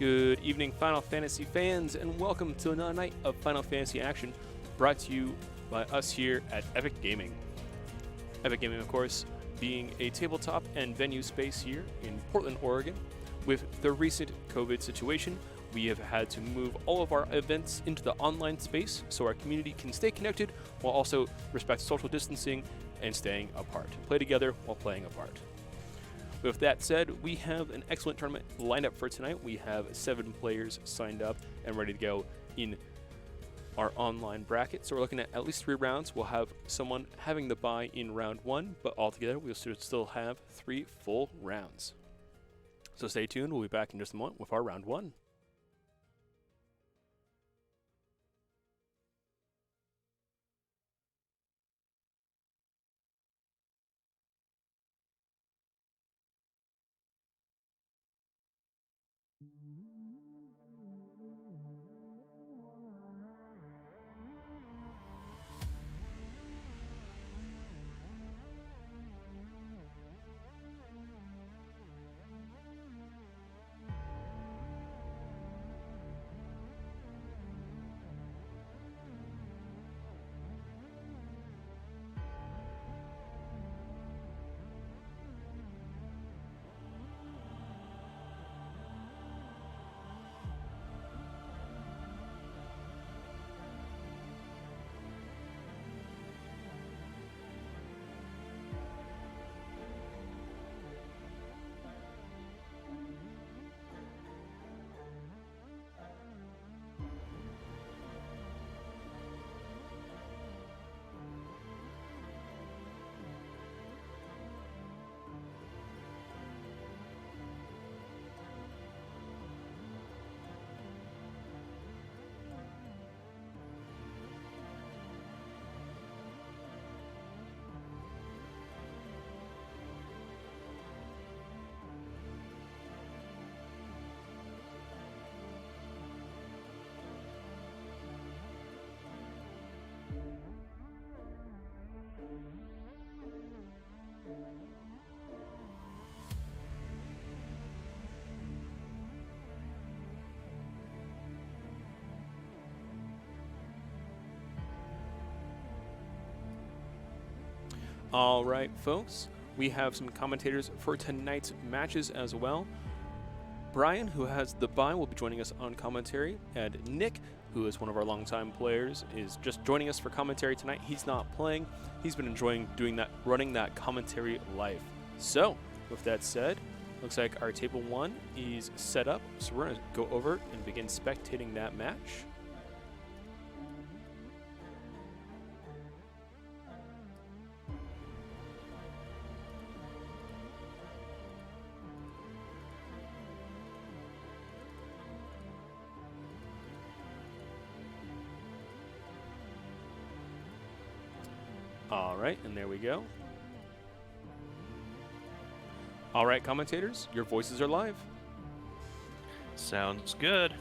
Good evening, Final Fantasy fans, and welcome to another night of Final Fantasy action brought to you by us here at Epic Gaming. Epic Gaming, of course, being a tabletop and venue space here in Portland, Oregon. With the recent COVID situation, we have had to move all of our events into the online space so our community can stay connected while also respect social distancing and staying apart. Play together while playing apart. With that said, we have an excellent tournament lined up for tonight. We have 7 players signed up and ready to go in our online bracket. So we're looking at least 3 rounds. We'll have someone having the bye in round 1, but altogether we'll still have 3 full rounds. So stay tuned. We'll be back in just a moment with our round 1. All right, folks, we have some commentators for tonight's matches as well. Brian, who has the bye, will be joining us on commentary, and Nick, who is one of our longtime players, is just joining us for commentary tonight. He's not playing. He's been enjoying doing that, running that commentary live. So, with that said, looks like our table 1 is set up, so we're going to go over and begin spectating that match. All right, and there we go. All right, commentators, your voices are live. Sounds good.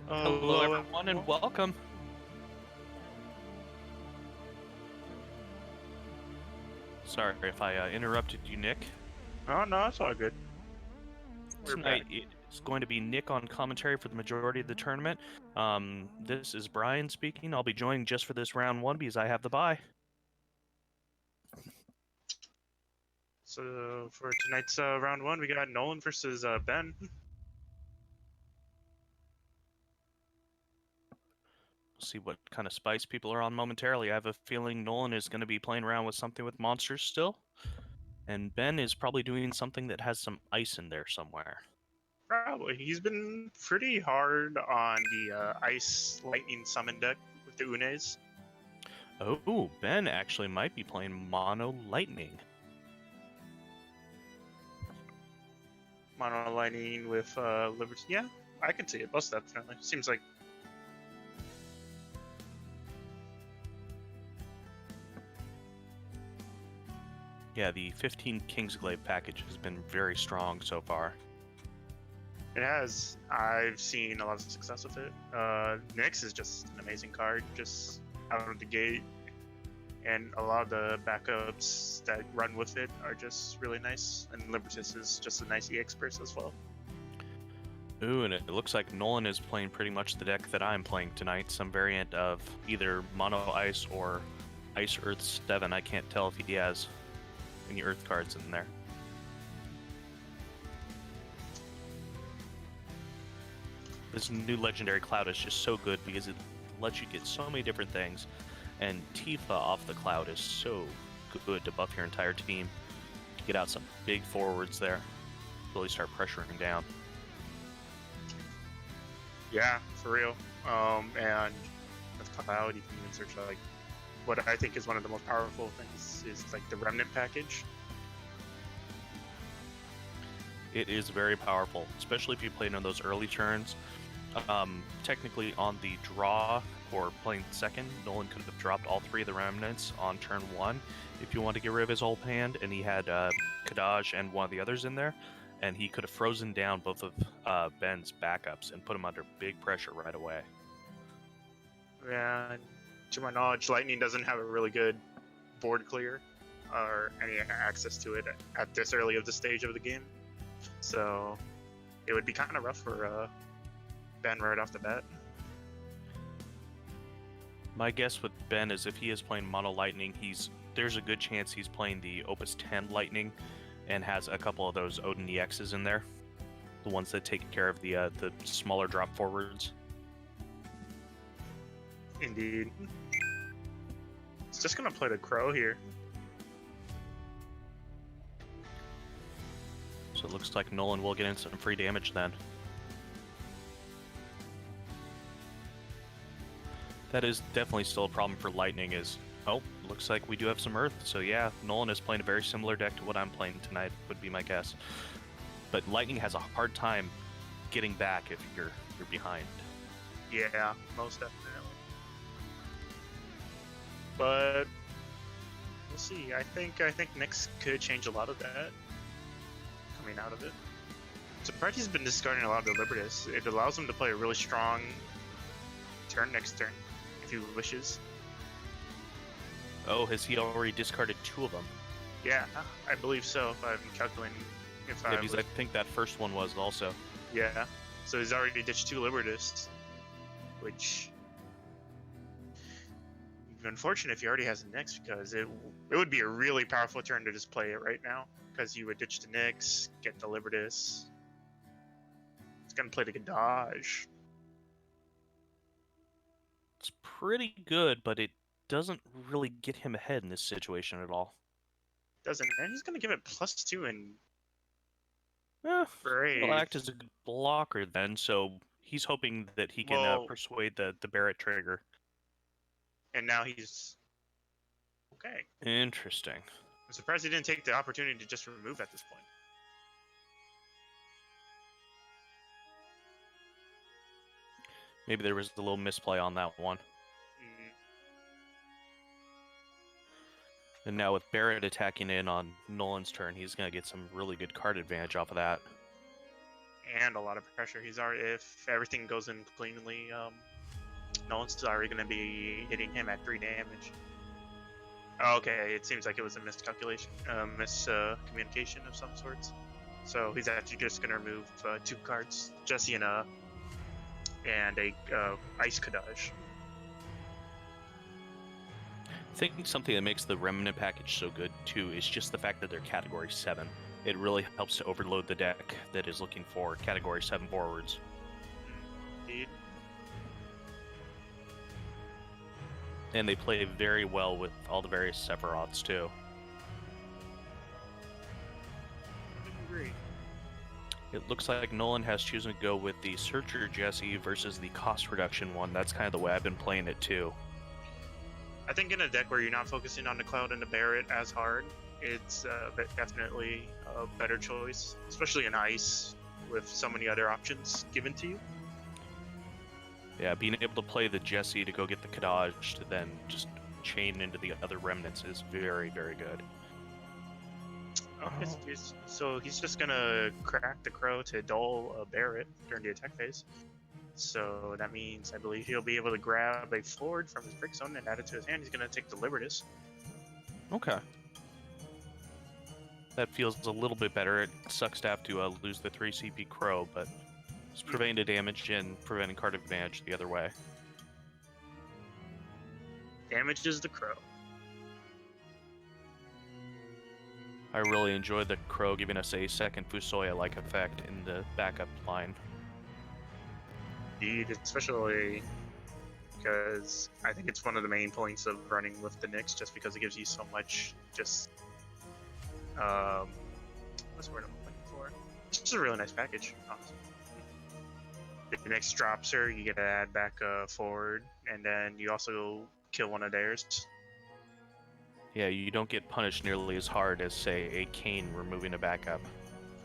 Hello, everyone, and welcome. Sorry if I interrupted you, Nick. Oh, no, it's all good. Tonight it's going to be Nick on commentary for the majority of the tournament. This is Brian speaking. I'll be joining just for this round 1 because I have the bye. So for tonight's round 1, we got Nolan versus Ben. See what kind of spice people are on momentarily. I have a feeling Nolan is going to be playing around with something with monsters still. And Ben is probably doing something that has some ice in there somewhere. Probably. He's been pretty hard on the Ice Lightning Summon deck with the Unes. Oh, Ben actually might be playing Mono Lightning. Mono Lightning with Liberty. Yeah, I can see it, most definitely. Seems like. Yeah, the 15 Kingsglaive package has been very strong so far. It has. I've seen a lot of success with it. Nyx is just an amazing card, just out of the gate. And a lot of the backups that run with it are just really nice. And Libertas is just a nice EX burst as well. Ooh, and it looks like Nolan is playing pretty much the deck that I'm playing tonight. Some variant of either Mono Ice or Ice Earth 7. I can't tell if he has any Earth cards in there. This new Legendary Cloud is just so good because it lets you get so many different things. And Tifa off the Cloud is so good to buff your entire team. Get out some big forwards there. Really start pressuring down. Yeah, for real. And with Cloud, you can even search like what I think is one of the most powerful things is like the Remnant package. It is very powerful, especially if you played on those early turns. Technically, on the draw for playing second, Nolan could have dropped all 3 of the remnants on turn 1 if you want to get rid of his old hand, and he had Kadaj and one of the others in there, and he could have frozen down both of Ben's backups and put him under big pressure right away. And to my knowledge, Lightning doesn't have a really good board clear or any access to it at this early of the stage of the game. So it would be kind of rough for Ben right off the bat. My guess with Ben is if he is playing Mono Lightning, there's a good chance he's playing the Opus 10 Lightning and has a couple of those Odin EXs in there. The ones that take care of the smaller drop forwards. Indeed. It's just gonna play the Crow here. So it looks like Nolan will get in some free damage then. That is definitely still a problem for Lightning is, oh, looks like we do have some Earth. So yeah, Nolan is playing a very similar deck to what I'm playing tonight, would be my guess. But Lightning has a hard time getting back if you're behind. Yeah, most definitely. But we'll see. I think Nyx could change a lot of that coming out of it. Surprised he's been discarding a lot of the Libertas. It allows him to play a really strong turn next turn if he wishes. Oh, has he already discarded 2 of them? Yeah, I believe so. If I'm calculating, Yeah, because I think that first one was also. Yeah, so he's already ditched 2 Libertas, which would be unfortunate if he already has a Nyx, because it would be a really powerful turn to just play it right now, because you would ditch the Nyx, get the Libertas. It's gonna play the Kadaj. It's pretty good, but it doesn't really get him ahead in this situation at all. Doesn't, and he's gonna give it +2 and He'll act as a good blocker then, so he's hoping that he can persuade the Barret trigger. And now he's okay. Interesting. I'm surprised he didn't take the opportunity to just remove at this point. Maybe there was a little misplay on that one. And now with Barret attacking in on Nolan's turn, he's going to get some really good card advantage off of that. And a lot of pressure. He's already, if everything goes in cleanly, Nolan's already going to be hitting him at 3 damage. Okay, it seems like it was a miscalculation, miscommunication of some sorts. So he's actually just going to remove 2 cards, Jesse and a Ice Kadaj. I think something that makes the Remnant package so good, too, is just the fact that they're Category 7. It really helps to overload the deck that is looking for Category 7 forwards. Indeed. And they play very well with all the various Sephiroths, too. I agree. It looks like Nolan has chosen to go with the Searcher Jesse versus the cost reduction one. That's kind of the way I've been playing it, too. I think in a deck where you're not focusing on the Cloud and the Barret as hard, it's definitely a better choice, especially in Ice with so many other options given to you. Yeah, being able to play the Jesse to go get the Kadaj to then just chain into the other remnants is very, very good. Okay, so he's just gonna crack the Crow to dull Barret during the attack phase. So that means, I believe, he'll be able to grab a Fjord from his Brick Zone and add it to his hand. He's going to take the Libertas. Okay. That feels a little bit better. It sucks to have to lose the 3 CP Crow, but It's preventing the damage and preventing card advantage the other way. Damages the Crow. I really enjoyed the Crow giving us a second Fusoya-like effect in the backup line. Indeed, especially because I think it's one of the main points of running with the Nyx, just because it gives you so much, just what's the word I'm looking for? It's just a really nice package, honestly. The Nyx drops her, you get to add back forward, and then you also kill one of theirs. Yeah, you don't get punished nearly as hard as, say, a Kayn removing a backup.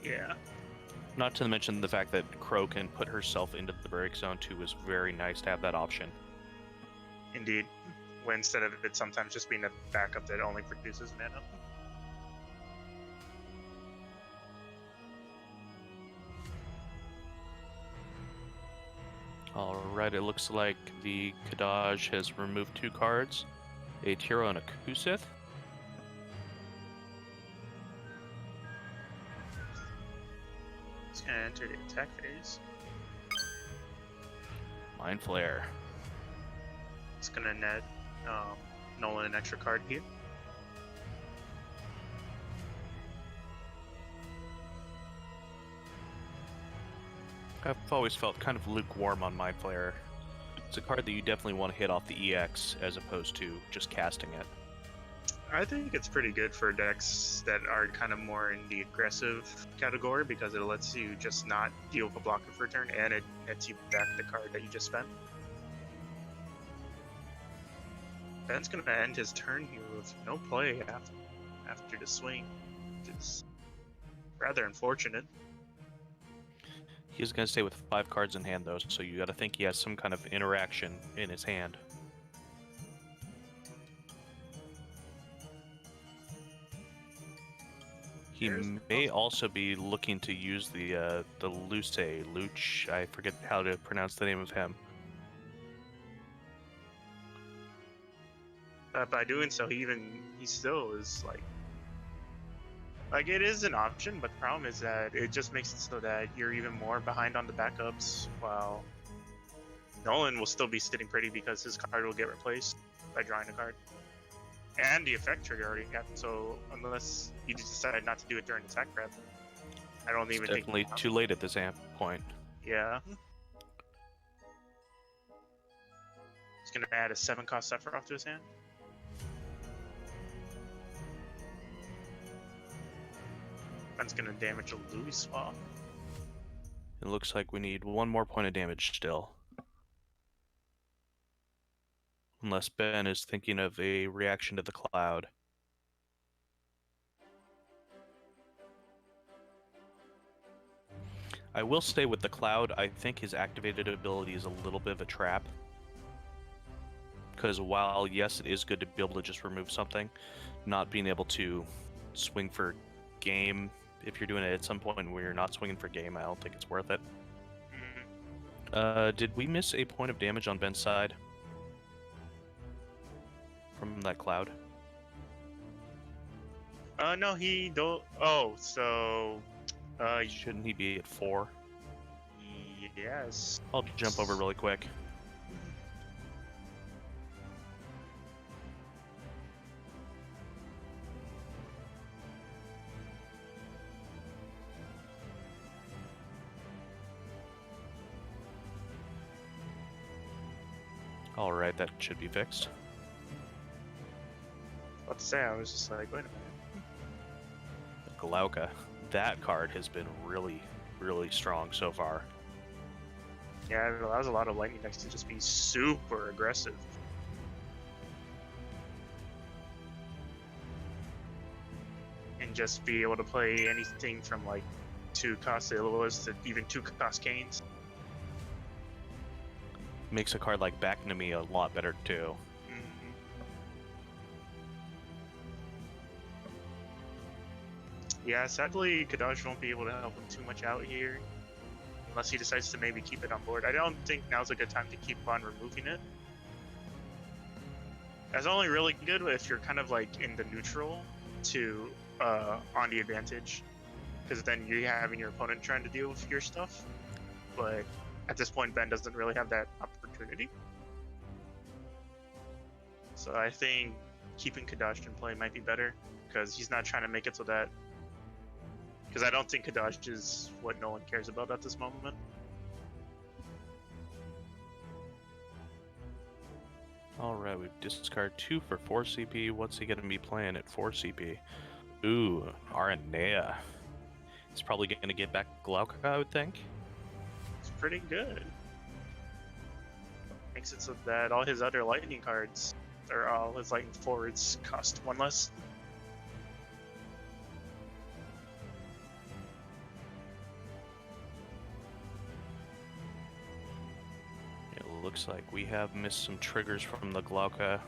Yeah. Not to mention the fact that Crow can put herself into the break zone too is very nice to have that option. Indeed. When instead of it sometimes just being a backup that only produces mana. Alright, it looks like the Kadaj has removed 2 cards, a Tiro and a Kusith. It's gonna enter the attack phase. Mind Flare. It's gonna net Nolan an extra card here. I've always felt kind of lukewarm on Mind Flare. It's a card that you definitely want to hit off the EX as opposed to just casting it. I think it's pretty good for decks that are kind of more in the aggressive category because it lets you just not deal with a blocker for a turn and it nets you back the card that you just spent. Ben's going to end his turn here with no play after the swing, which is rather unfortunate. He's going to stay with 5 cards in hand though, so you got to think he has some kind of interaction in his hand. He may also be looking to use the Luch, I forget how to pronounce the name of him. By doing so, he still is like it is an option, but the problem is that it just makes it so that you're even more behind on the backups, while Nolan will still be sitting pretty because his card will get replaced by drawing a card. And the effect trigger already happened, so unless you decide not to do it during attack prep, I don't even think... It's definitely too late at this point. Yeah. He's gonna add a 7-cost Sephiroth to his hand. That's gonna damage a Louiswa. It looks like we need 1 more point of damage still. Unless Ben is thinking of a reaction to the cloud. I will stay with the cloud. I think his activated ability is a little bit of a trap. Because while, yes, it is good to be able to just remove something, not being able to swing for game, if you're doing it at some point where you're not swinging for game, I don't think it's worth it. Did we miss a point of damage on Ben's side? From that cloud? No, he don't. Oh, so. Shouldn't he be at 4? Yes. I'll jump over really quick. Alright, that should be fixed. What to say? I was just like, wait a minute. Glauca. That card has been really, really strong so far. Yeah, it allows a lot of lightning decks to just be super aggressive. And just be able to play anything from like 2-cost Illuas to even 2-cost Canes. Makes a card like Back to Me a lot better too. Yeah, sadly, Kadaj won't be able to help him too much out here, unless he decides to maybe keep it on board. I don't think now's a good time to keep on removing it. That's only really good if you're kind of like in the neutral to on the advantage, because then you're having your opponent trying to deal with your stuff. but at this point, Ben doesn't really have that opportunity. So I think keeping Kadash in play might be better, because he's not trying to make it so that... Because I don't think Kadash is what Nolan cares about at this moment. Alright, we've discarded 2 for 4 CP. What's he going to be playing at 4 CP? Ooh, Aranea. He's probably going to get back Glauca, I would think. It's pretty good. Makes it so that all his other lightning cards, or all his lightning forwards, cost 1 less. It looks like we have missed some triggers from the Glauca,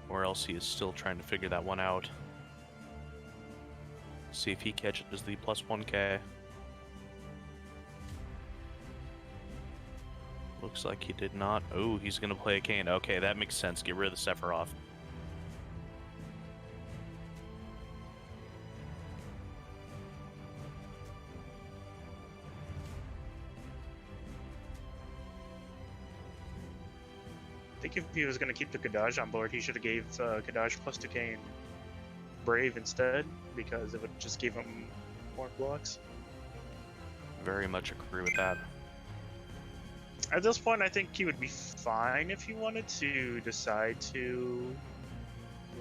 or else he is still trying to figure that one out. See if he catches the plus 1k. Looks like he did not. Oh, he's gonna play a Kane. Okay, that makes sense. Get rid of the Sephiroth. I think if he was going to keep the Kadash on board, he should have gave Kadash plus 2k and Brave instead, because it would just give him more blocks. Very much agree with that. At this point, I think he would be fine if he wanted to decide to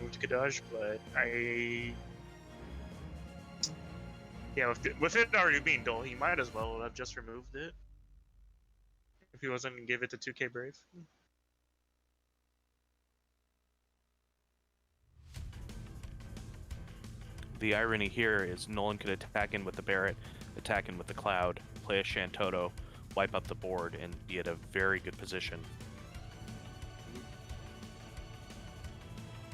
move to Kadash, but yeah, with it already being dull, he might as well have just removed it if he wasn't going to give it to 2k Brave. The irony here is Nolan could attack in with the Barret, attack in with the Cloud, play a Shantoto, wipe up the board, and be at a very good position.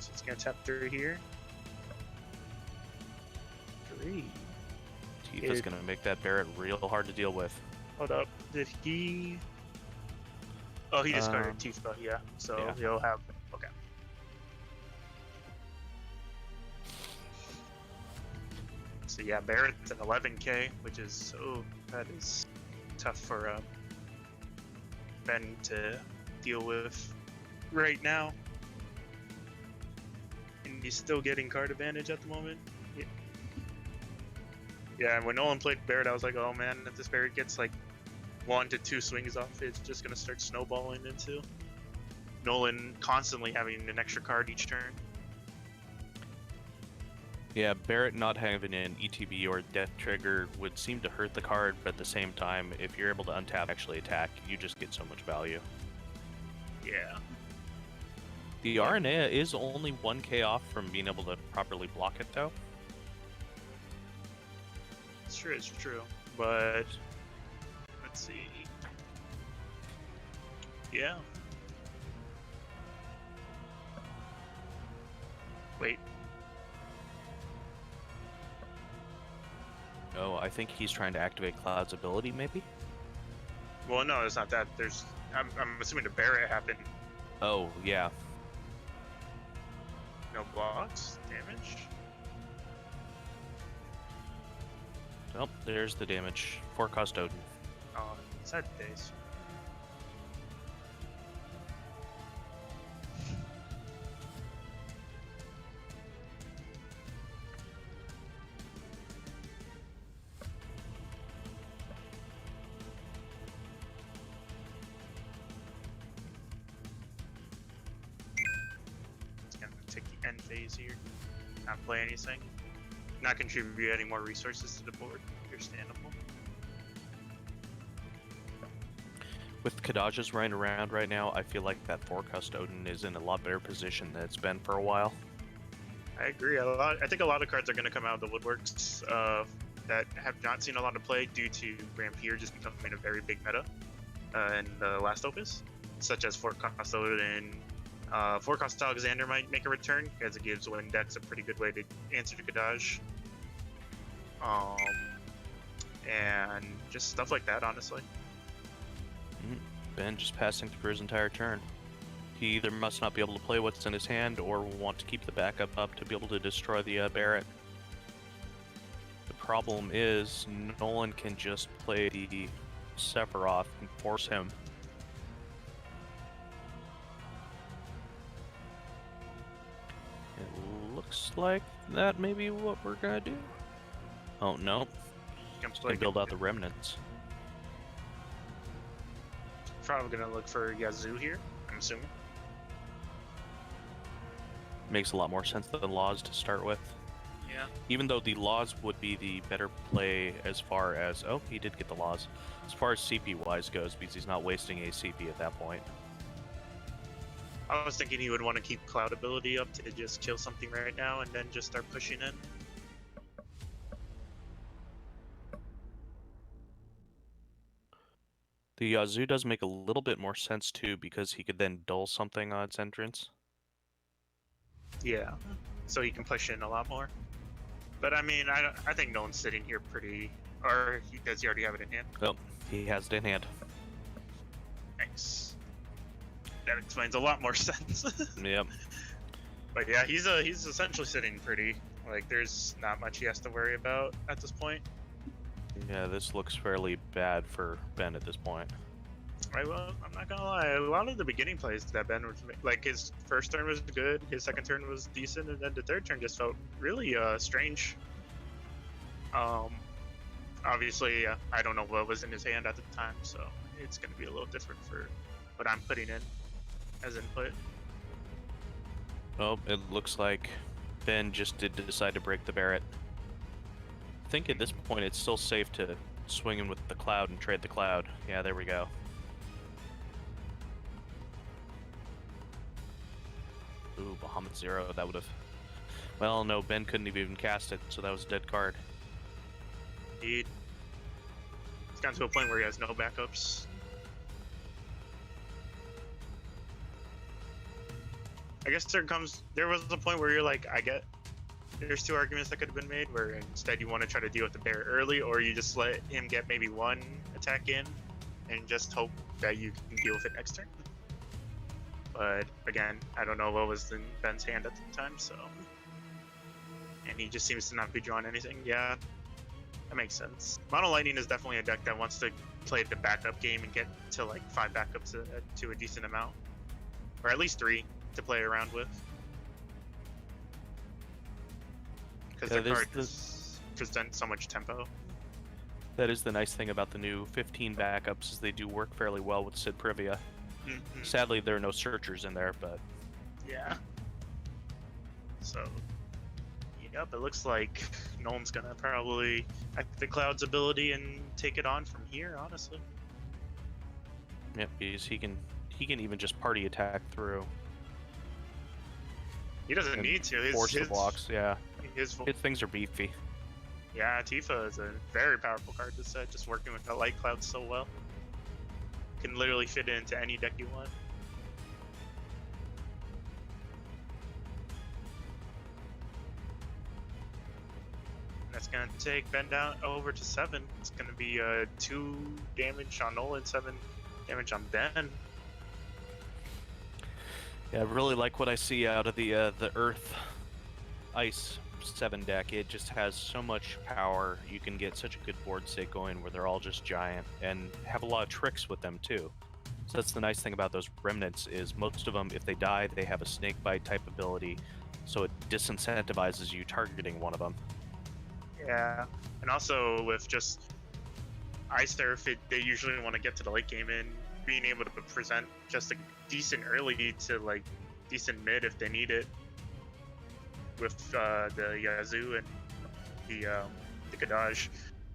So it's going to tap 3 here. 3. Tifa's gonna make that Barret real hard to deal with. Hold up. Did he... Oh, he discarded Tifa, yeah. So yeah. he'll have... Okay. So yeah, Barrett's at 11k, which is... Oh, that is tough for Ben to deal with right now. And he's still getting card advantage at the moment. Yeah. Yeah, and when Nolan played Barret, I was like, oh man, if this Barret gets like 1 to 2 swings off, it's just gonna start snowballing into Nolan constantly having an extra card each turn. Yeah, Barret not having an ETB or Death Trigger would seem to hurt the card, but at the same time, if you're able to untap actually attack, you just get so much value. Yeah. The Aranea is only 1k off from being able to properly block it though. It's true, but let's see. Yeah. Wait. Oh, I think he's trying to activate Cloud's ability, maybe? Well, no, it's not that. I'm assuming the Barret happened. Oh, yeah. No blocks, damage. Oh, there's the damage. 4-cost Odin. Oh, sad days. It's gonna take the end phase here. Not play anything. Not contribute any more resources to the board. Understandable. With Kadaj's running around right now, I feel like that 4-cost Odin is in a lot better position than it's been for a while. I agree. I think a lot of cards are going to come out of the woodworks that have not seen a lot of play due to Rampier just becoming a very big meta in the last opus, such as 4-cost Odin. 4-cost Alexander might make a return because it gives Windex a pretty good way to answer to Kadaj. And just stuff like that, honestly. Ben just passing through his entire turn. He either must not be able to play what's in his hand or want to keep the backup up to be able to destroy the Barret. The problem is Nolan can just play the Sephiroth and force him. It looks like that may be what we're gonna do. Oh no, just gonna build out the remnants. Probably gonna look for Yazoo here, I'm assuming. Makes a lot more sense than Laws to start with. Yeah. Even though the Laws would be the better play as far as... Oh, he did get the Laws. As far as CP-wise goes, because he's not wasting a CP at that point. I was thinking he would want to keep Cloud ability up to just kill something right now and then just start pushing in. The Yazoo does make a little bit more sense too, because he could then dull something on its entrance. Yeah, so he can push in a lot more. But I mean, I think Nolan's sitting here pretty... Or does he already have it in hand? Oh, he has it in hand. Nice. That explains a lot more sense. Yep. But yeah, he's essentially sitting pretty. Like, there's not much he has to worry about at this point. Yeah, this looks fairly bad for Ben at this point. Well, I'm not gonna lie. A lot of the beginning plays that Ben was like, his first turn was good, his second turn was decent, and then the third turn just felt really strange. Obviously, I don't know what was in his hand at the time, so it's gonna be a little different for what I'm putting in as input. Oh, it looks like Ben just did decide to break the Barret. I think at this point it's still safe to swing in with the Cloud and trade the Cloud. Yeah, there we go. Ooh, Bahamut Zero, that would have... Well, no, Ben couldn't have even cast it, so that was a dead card. Indeed. It's gotten to a point where he has no backups. I guess there was a point where you're like, there's two arguments that could have been made, where instead you want to try to deal with the bear early, or you just let him get maybe one attack in and just hope that you can deal with it next turn. But again, I don't know what was in Ben's hand at the time, so... And he just seems to not be drawing anything. Yeah, that makes sense. Mono Lightning is definitely a deck that wants to play the backup game and get to like 5 backups to a decent amount. Or at least 3 to play around with. Because the cards present so much tempo. That is the nice thing about the new 15 backups, is they do work fairly well with Sid Privia. Mm-hmm. Sadly, there are no searchers in there, but... Yeah. So... Yep, it looks like Nolan's gonna probably activate the Cloud's ability and take it on from here, honestly. Yep, because he can even just party attack through. He doesn't need to. Force the blocks, yeah. His things are beefy. Yeah, Tifa is a very powerful card this set, just working with the Light Cloud so well. Can literally fit it into any deck you want. That's gonna take Ben down over to 7. It's gonna be 2 damage on Nolan, 7 damage on Ben. Yeah, I really like what I see out of the Earth Ice 7 deck. It just has so much power. You can get such a good board state going where they're all just giant and have a lot of tricks with them too. So that's the nice thing about those remnants, is most of them, if they die, they have a snake bite type ability, so it disincentivizes you targeting one of them. Yeah, and also with just Ice Turf, they usually want to get to the late game, and being able to present just a decent early to like decent mid if they need it with the Yazoo and the Kadaj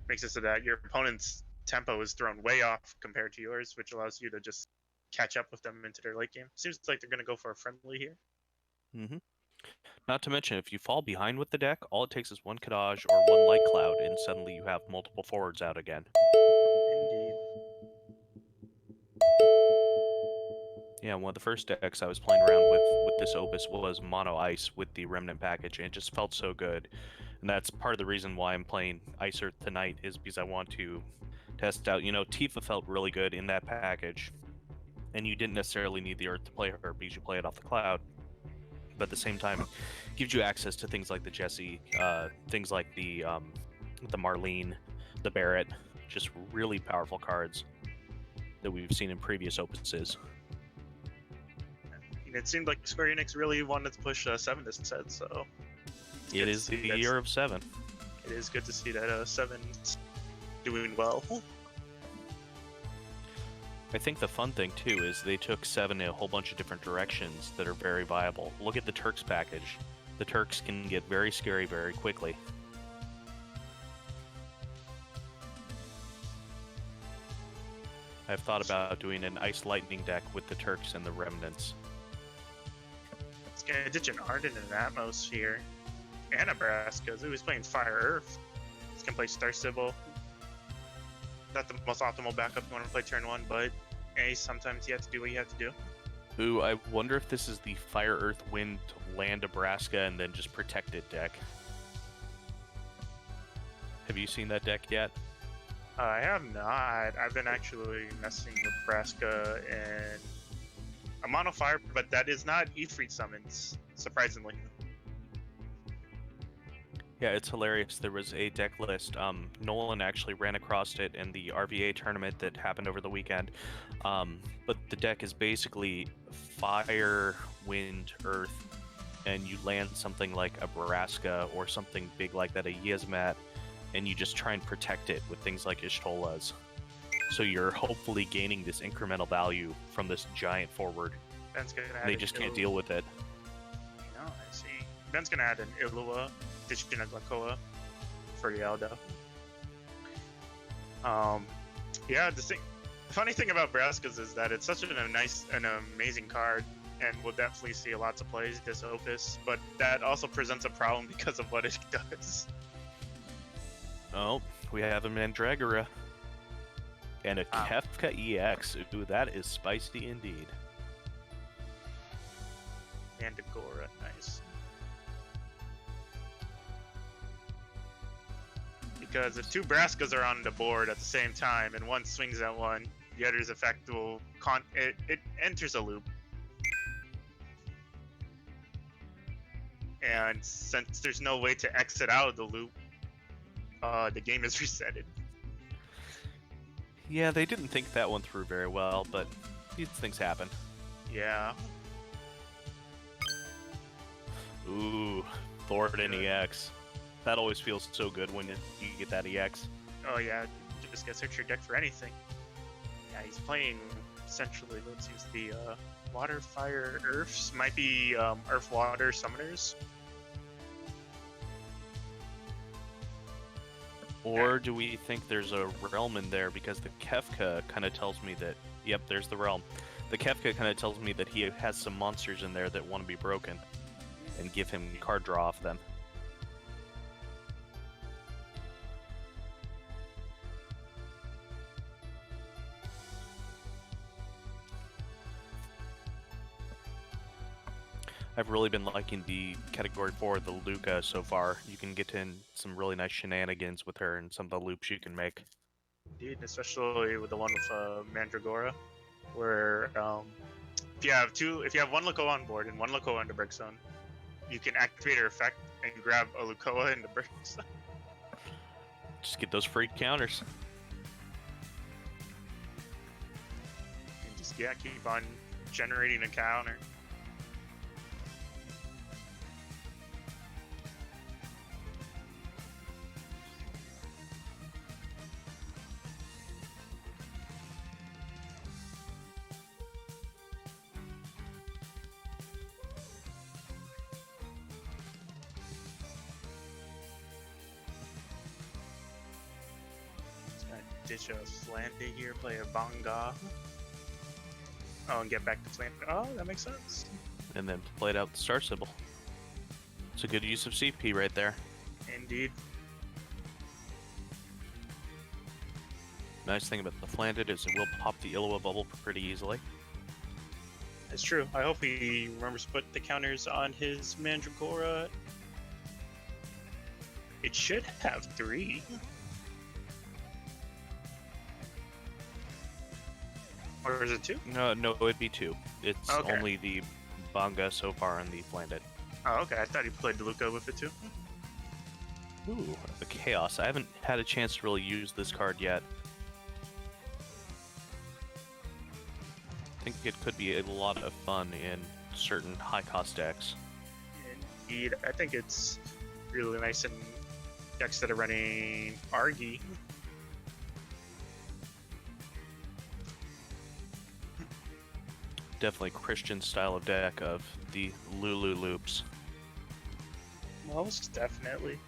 makes it so that your opponent's tempo is thrown way off compared to yours, which allows you to just catch up with them into their late game. Seems like they're going to go for a friendly here. Mm-hmm. Not to mention, if you fall behind with the deck, all it takes is one Kadaj or one Light Cloud, and suddenly you have multiple forwards out again. Indeed. Yeah, one of the first decks I was playing around with this Opus was Mono Ice with the Remnant package, and it just felt so good. And that's part of the reason why I'm playing Ice Earth tonight, is because I want to test out, Tifa felt really good in that package, and you didn't necessarily need the Earth to play her because you play it off the Cloud. But at the same time, gives you access to things like the Jessie, things like the Marlene, the Barret, just really powerful cards that we've seen in previous opuses. And it seemed like Square Enix really wanted to push 7 this set, so It is the year of 7. it is good to see that 7's doing well. I think the fun thing too is they took 7 in a whole bunch of different directions that are very viable. Look at the Turks package. The Turks can get very scary very quickly. I've thought about doing an Ice Lightning deck with the Turks and the Remnants. It's gonna ditch an Arden and an Atmosphere. And Nebraska, who is playing Fire Earth. He's gonna play Star Sybil. Not the most optimal backup you want to play turn 1, but hey, sometimes you have to do what you have to do. Ooh, I wonder if this is the Fire Earth Wind to land Nebraska and then just protect it deck. Have you seen that deck yet? I have not. I've been actually messing with Nebraska and a Mono Fire, but that is not Ifrit summons, surprisingly. Yeah, it's hilarious. There was a deck list. Nolan actually ran across it in the RVA tournament that happened over the weekend. But the deck is basically Fire, Wind, Earth, and you land something like a Baraska or something big like that, a Yizmat, and you just try and protect it with things like Ishtolas. So you're hopefully gaining this incremental value from this giant forward. Ben's gonna add They an just can't deal with it. No, I see. Ben's gonna add an Ilua, ditching a Glacoa for the Eldo. Yeah, the funny thing about Braskas is that it's such an amazing card, and we'll definitely see lots of plays this Opus, but that also presents a problem because of what it does. Oh, we have a Mandragora. And a Wow. Kefka EX. Ooh, that is spicy indeed. Mandagora, nice. Because if 2 Braskas are on the board at the same time and one swings at one, the other's effect will it enters a loop. And since there's no way to exit out of the loop, the game is resetted. Yeah, they didn't think that one through very well, but these things happen. Yeah. Ooh, Thornton Good. EX. That always feels so good when you get that EX. Oh yeah, just get search your deck for anything. Yeah, he's playing essentially what seems to be Water, Fire, Earths. Might be Earth, Water Summoners. Or do we think there's a realm in there because the Kefka kind of tells me that, yep, there's the realm. The Kefka kind of tells me that he has some monsters in there that want to be broken and give him card draw off them. I've really been liking the Category 4, the Luca, so far. You can get in some really nice shenanigans with her and some of the loops you can make. Indeed, especially with the one with Mandragora, where if you have one Lucoa on board and one Lucoa in the brick zone, you can activate her effect and grab a Lucoa in the brick zone. Just get those free counters. And just keep on generating a counter. Ditch a Flande here, play a Banga. Oh, and get back to Flande. Oh, that makes sense. And then played out the Star Sybil. It's a good use of CP right there. Indeed. Nice thing about the Flanded is it will pop the Illua bubble pretty easily. It's true. I hope he remembers to put the counters on his Mandragora. It should have 3. Or is it 2? No, it'd be 2. It's Okay. only the Banga so far on the Flanded. Oh, okay. I thought he played DeLuca with it too. Ooh, the Chaos. I haven't had a chance to really use this card yet. I think it could be a lot of fun in certain high-cost decks. Indeed, I think it's really nice in decks that are running Argy. Definitely Christian style of deck of the Lulu loops. Most definitely.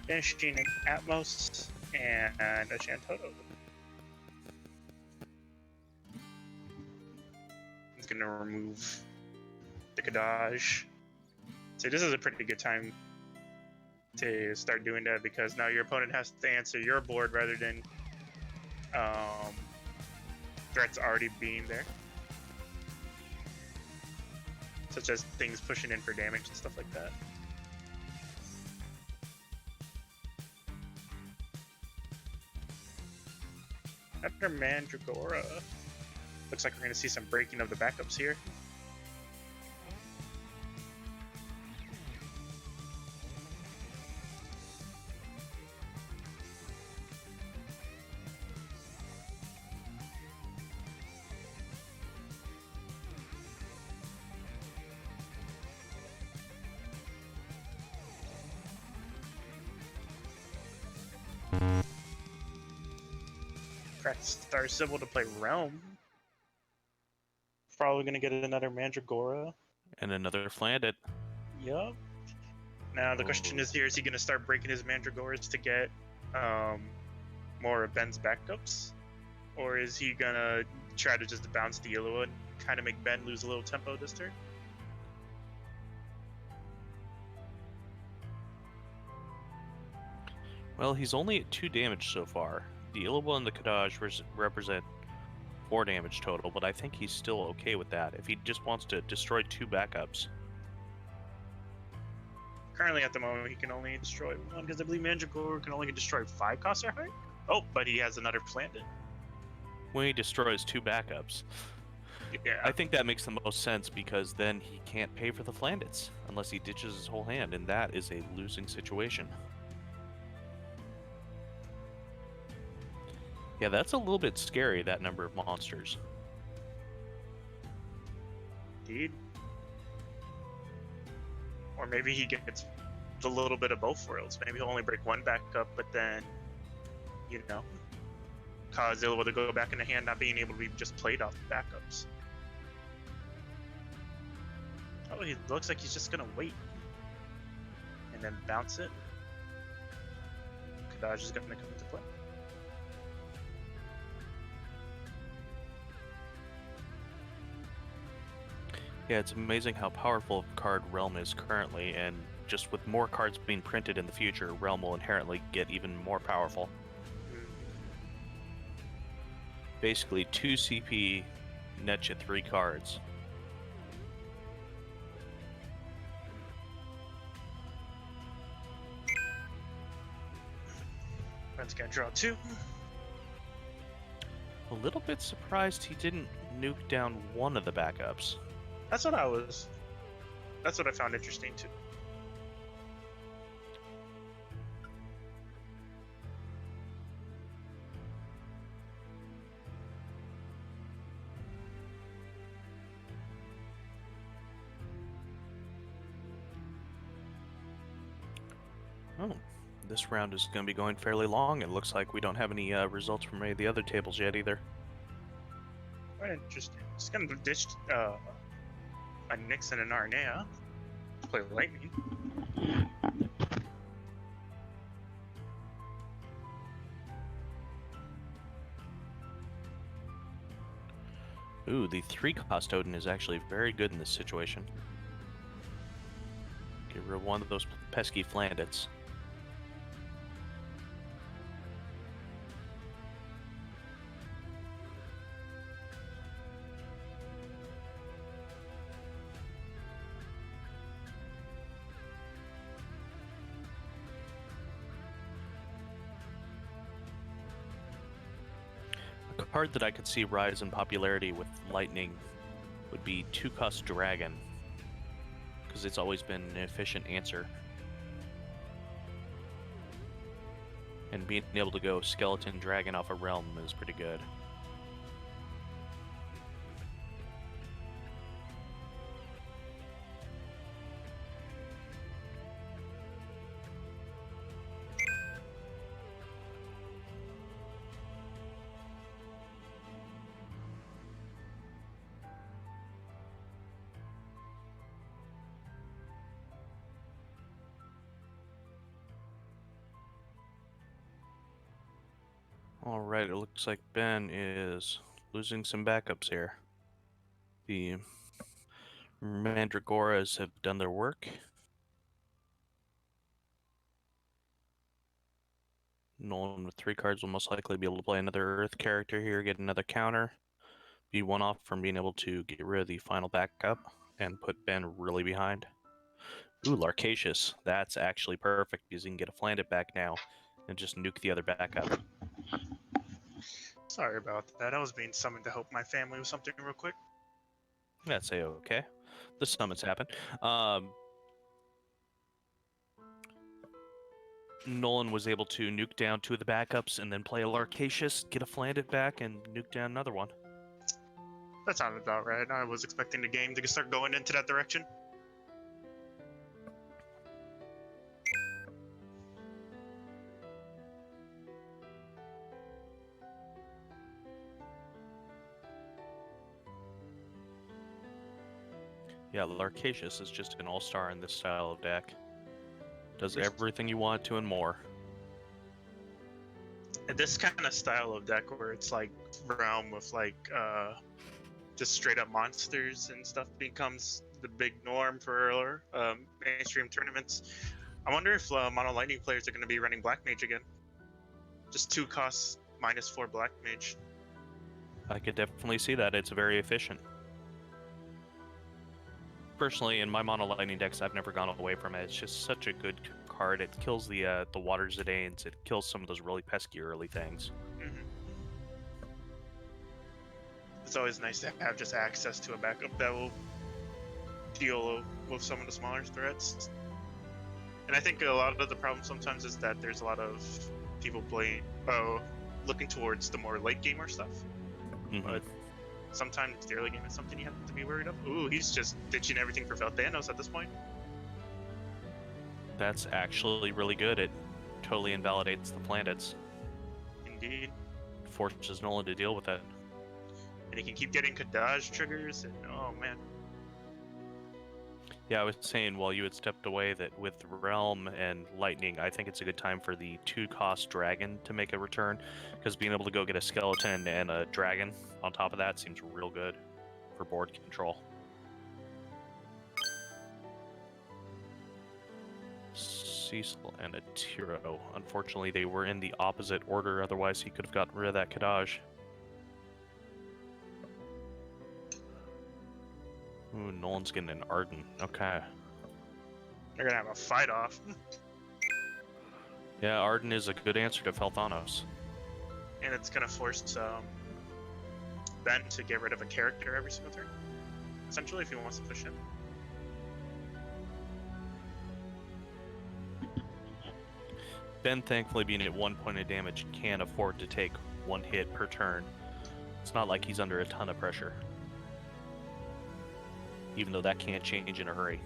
Finishing an Atmos and a Shantoto. He's gonna remove the Kadaj. So this is a pretty good time to start doing that because now your opponent has to answer your board rather than threats already being there. Such as things pushing in for damage and stuff like that. After Mandragora, looks like we're going to see some breaking of the backups here. Press Star Sybil to play Realm. Probably gonna get another Mandragora. And another Flandit. Yup. Now the question is here: is he gonna start breaking his Mandragoras to get more of Ben's backups, or is he gonna try to just bounce the yellow and kind of make Ben lose a little tempo this turn? Well, he's only at 2 damage so far. The Illibel and the Kadaj represent 4 damage total, but I think he's still okay with that if he just wants to destroy 2 backups. Currently, at the moment, he can only destroy 1 because I believe Mandragora can only destroy 5 costs or higher. Oh, but he has another Flandit. When he destroys 2 backups. Yeah, I think that makes the most sense because then he can't pay for the Flandits unless he ditches his whole hand, and that is a losing situation. Yeah, that's a little bit scary, that number of monsters. indeed. Or maybe he gets a little bit of both worlds. Maybe he'll only break 1 backup, but then, you know, cause Illibel to go back in the hand, not being able to be just played off backups. Oh, he looks like he's just gonna wait. And then bounce it. Kadaj is gonna come into play. Yeah, it's amazing how powerful a card Realm is currently, and just with more cards being printed in the future, Realm will inherently get even more powerful. Basically, 2 CP nets you 3 cards. Ben's gonna draw 2. A little bit surprised he didn't nuke down one of the backups. That's what I found interesting too. Oh, this round is going to be going fairly long. It looks like we don't have any results from any of the other tables yet either. Quite interesting. Just gonna ditch a Nixon and Arnea to play Lightning. Ooh, the 3-cost Odin is actually very good in this situation. Get rid of one of those pesky Flandits. A card that I could see rise in popularity with Lightning would be 2-cost Dragon, because it's always been an efficient answer. And being able to go Skeleton Dragon off a Realm is pretty good. Alright, it looks like Ben is losing some backups here. The Mandragoras have done their work. Nolan with 3 cards will most likely be able to play another Earth character here, get another counter, be one off from being able to get rid of the final backup, and put Ben really behind. Ooh, Larcacious. That's actually perfect because he can get a Flandit back now and just nuke the other backup. Sorry about that. I was being summoned to help my family with something real quick. That's a-okay. The summons happen. Nolan was able to nuke down 2 of the backups and then play a Larcacious, get a Flandit back, and nuke down another one. That sounded about right. I was expecting the game to start going into that direction. Yeah, Larcacious is just an all-star in this style of deck. Does everything you want to and more. This kind of style of deck where it's like realm with like just straight up monsters and stuff becomes the big norm for mainstream tournaments. I wonder if Mono Lightning players are going to be running Black Mage again. Just 2 costs -4 Black Mage. I could definitely see that. It's very efficient. Personally, in my Mono Lightning decks, I've never gone away from it. It's just such a good card. It kills the Water Zidanes. It kills some of those really pesky early things. Mm-hmm. It's always nice to have just access to a backup that will deal with some of the smaller threats. And I think a lot of the problem sometimes is that there's a lot of people looking towards the more late gamer stuff. Mm-hmm. But sometimes the early game is something you have to be worried of. Ooh, he's just ditching everything for Velthanos at this point. That's actually really good. It totally invalidates the planets. Indeed. Forces Nolan to deal with it. And he can keep getting Kadaj triggers, and oh man. Yeah, I was saying while you had stepped away that with Realm and Lightning, I think it's a good time for the 2-cost Dragon to make a return, because being able to go get a Skeleton and a Dragon on top of that seems real good for board control. Cecil and a Tiro. Unfortunately, they were in the opposite order, otherwise he could have gotten rid of that Kadaj. Ooh, Nolan's getting an Arden. Okay. They're gonna have a fight off. Yeah, Arden is a good answer to Velthanos. And it's gonna force Ben to get rid of a character every single turn. Essentially, if he wants to push in. Ben, thankfully, being at 1 point of damage, can afford to take 1 hit per turn. It's not like he's under a ton of pressure. Even though that can't change in a hurry.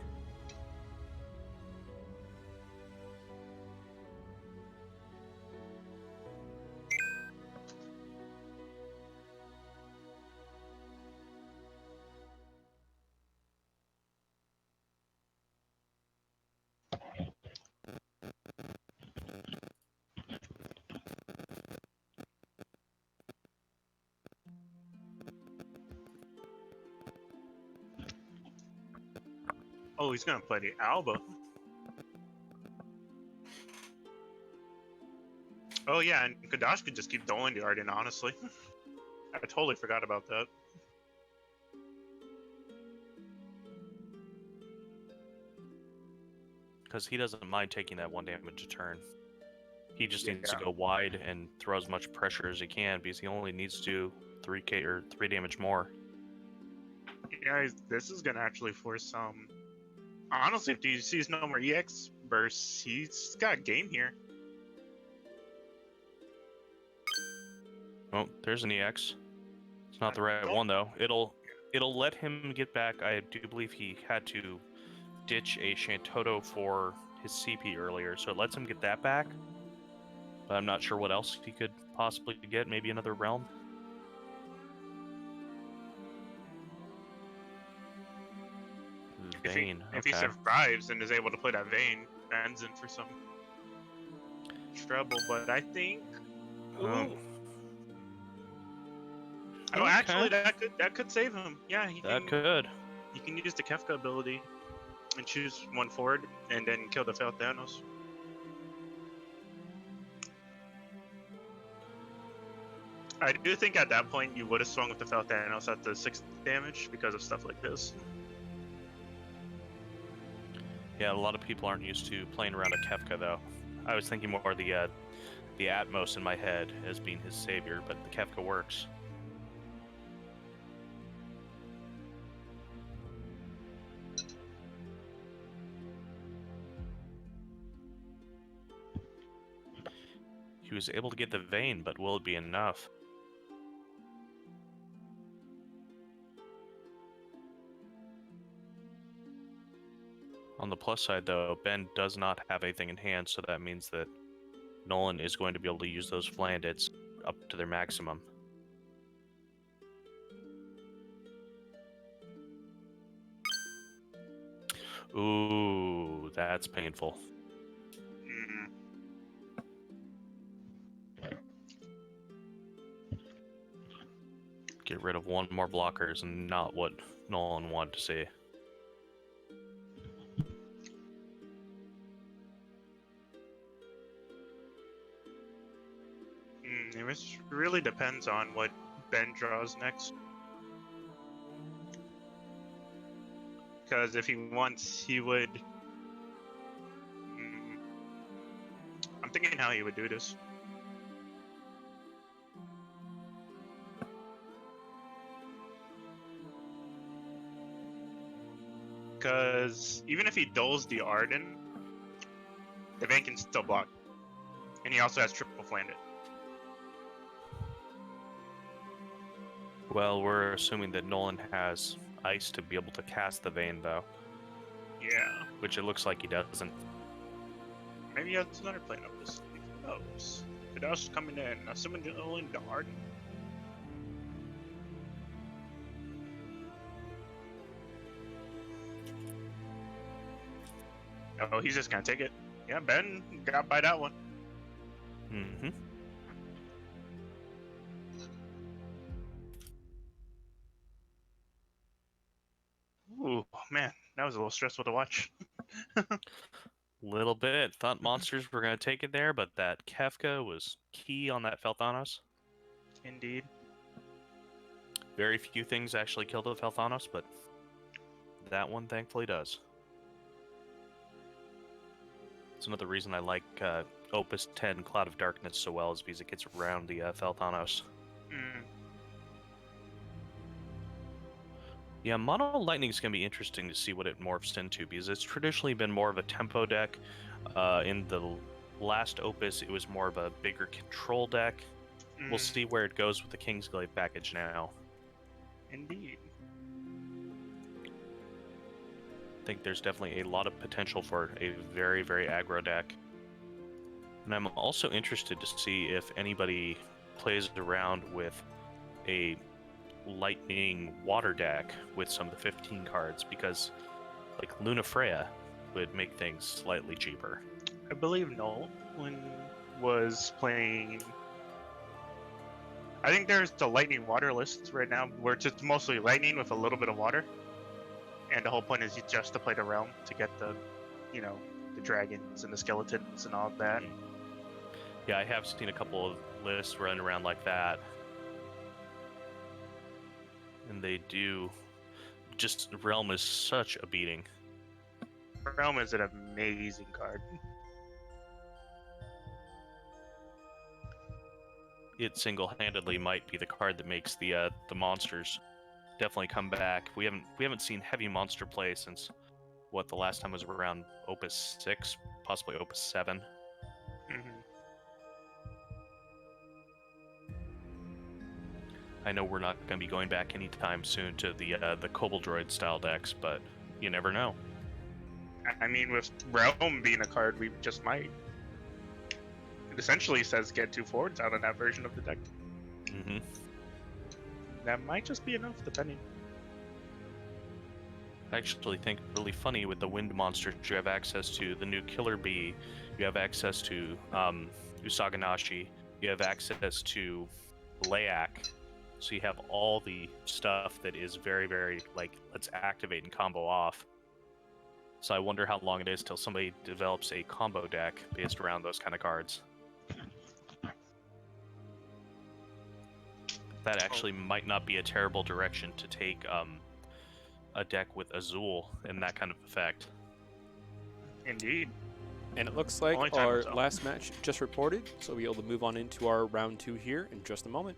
Oh, he's gonna play the Alba. Oh yeah, and Kadash could just keep doling the Arden, honestly. I totally forgot about that. Because he doesn't mind taking that 1 damage a turn. He just needs to Yeah. go wide and throw as much pressure as he can, because he only needs to 3k or 3 damage more. Yeah, this is gonna actually force some. Honestly, if he sees no more EX bursts, he's got game here. Oh, there's an EX. It's not the right one though. It'll let him get back. I do believe he had to ditch a Shantoto for his CP earlier, so it lets him get that back. But I'm not sure what else he could possibly get. Maybe another Realm. Vayne. If he survives and is able to play that Vayne, Ben's in for some trouble. But I think. Oh. Oh, actually, that could save him. Yeah, That could. he can use the Kefka ability and choose one forward and then kill the failed Thanos. I do think at that point you would have swung with the failed Thanos at the 6 damage because of stuff like this. Yeah, a lot of people aren't used to playing around a Kefka though. I was thinking more the Atmos in my head as being his savior, but the Kefka works. He was able to get the Vayne, but will it be enough? On the plus side, though, Ben does not have anything in hand, so that means that Nolan is going to be able to use those Flandits up to their maximum. Ooh, that's painful. Mm. Get rid of one more blocker is not what Nolan wanted to see. It really depends on what Ben draws next. Because if he wants, he would... I'm thinking how he would do this. Because even if he dulls the Arden, the Vayne can still block. And he also has triple Flandit. Well, we're assuming that Nolan has ice to be able to cast the Vayne, though. Yeah. Which it looks like he doesn't. Maybe he has another plane up his sleeve. Who knows? Fidel's coming in. Assuming Nolan the Arden. Oh, he's just gonna take it. Yeah, Ben got by that one. Mm-hmm. Ooh, man, that was a little stressful to watch. Little bit. Thought monsters were going to take it there, but that Kefka was key on that Felthanos. Indeed. Very few things actually kill the Felthanos, but that one thankfully does. It's another reason I like Opus 10 Cloud of Darkness so well, is because it gets around the Felthanos. Mm. Yeah, Mono Lightning is going to be interesting to see what it morphs into, because it's traditionally been more of a tempo deck. In the last Opus, it was more of a bigger control deck. Mm. We'll see where it goes with the Kingsglaive package now. Indeed. I think there's definitely a lot of potential for a very, very aggro deck. And I'm also interested to see if anybody plays around with a lightning water deck with some of the 15 cards, because like Luna Freya would make things slightly cheaper. I believe Nolan was playing... I think there's the lightning water list right now, where it's just mostly lightning with a little bit of water. And the whole point is just to play the realm to get the, you know, the dragons and the skeletons and all of that. Yeah, I have seen a couple of lists running around like that. And they do... Just, Realm is such a beating. Realm is an amazing card. It single-handedly might be the card that makes the monsters definitely come back. We haven't seen heavy monster play since, what, the last time was around Opus 6, possibly Opus 7. Mm-hmm. I know we're not going to be going back anytime soon to the Kobold Droid style decks, but you never know. I mean, with Realm being a card, we just might. It essentially says get 2 forwards out of that version of the deck. Mm-hmm. That might just be enough, depending. I actually think really funny with the wind monsters, you have access to the new Killer Bee, you have access to Usaganashi, you have access to Layak, So you have all the stuff that is very, very, like, let's activate and combo off. So I wonder how long it is till somebody develops a combo deck based around those kind of cards. That actually might not be a terrible direction to take a deck with Azul and that kind of effect. Indeed. And it looks like Only time our will tell. last match just reported, so we'll be able to move on into our round 2 here in just a moment.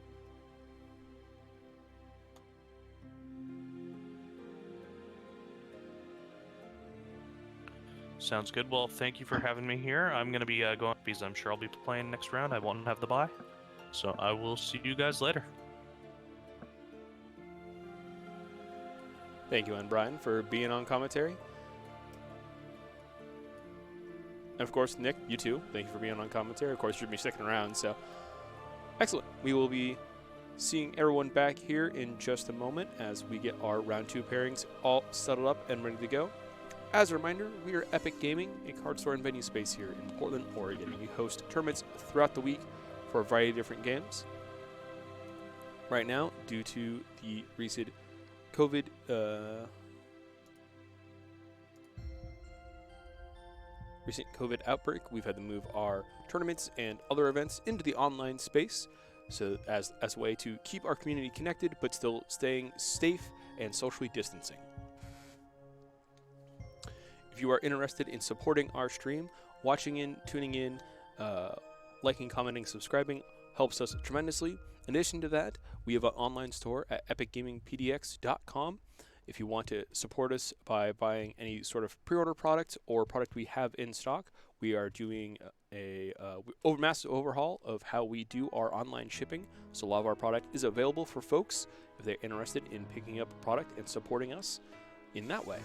Sounds good. Well, thank you for having me here. I'm going to be going because I'm sure I'll be playing next round. I won't have the bye. So I will see you guys later. Thank you, and Brian, for being on commentary. And of course, Nick, you too. Thank you for being on commentary. Of course, you'll be sticking around, so excellent. We will be seeing everyone back here in just a moment as we get our round 2 pairings all settled up and ready to go. As a reminder, we are Epic Gaming, a card store and venue space here in Portland, Oregon. We host tournaments throughout the week for a variety of different games. Right now, due to the recent COVID outbreak, we've had to move our tournaments and other events into the online space, so as a way to keep our community connected but still staying safe and socially distancing. If you are interested in supporting our stream, watching in, tuning in, liking, commenting, subscribing helps us tremendously. In addition to that, we have an online store at epicgamingpdx.com. If you want to support us by buying any sort of pre-order product or product we have in stock, we are doing a massive overhaul of how we do our online shipping. So a lot of our product is available for folks if they're interested in picking up a product and supporting us in that way.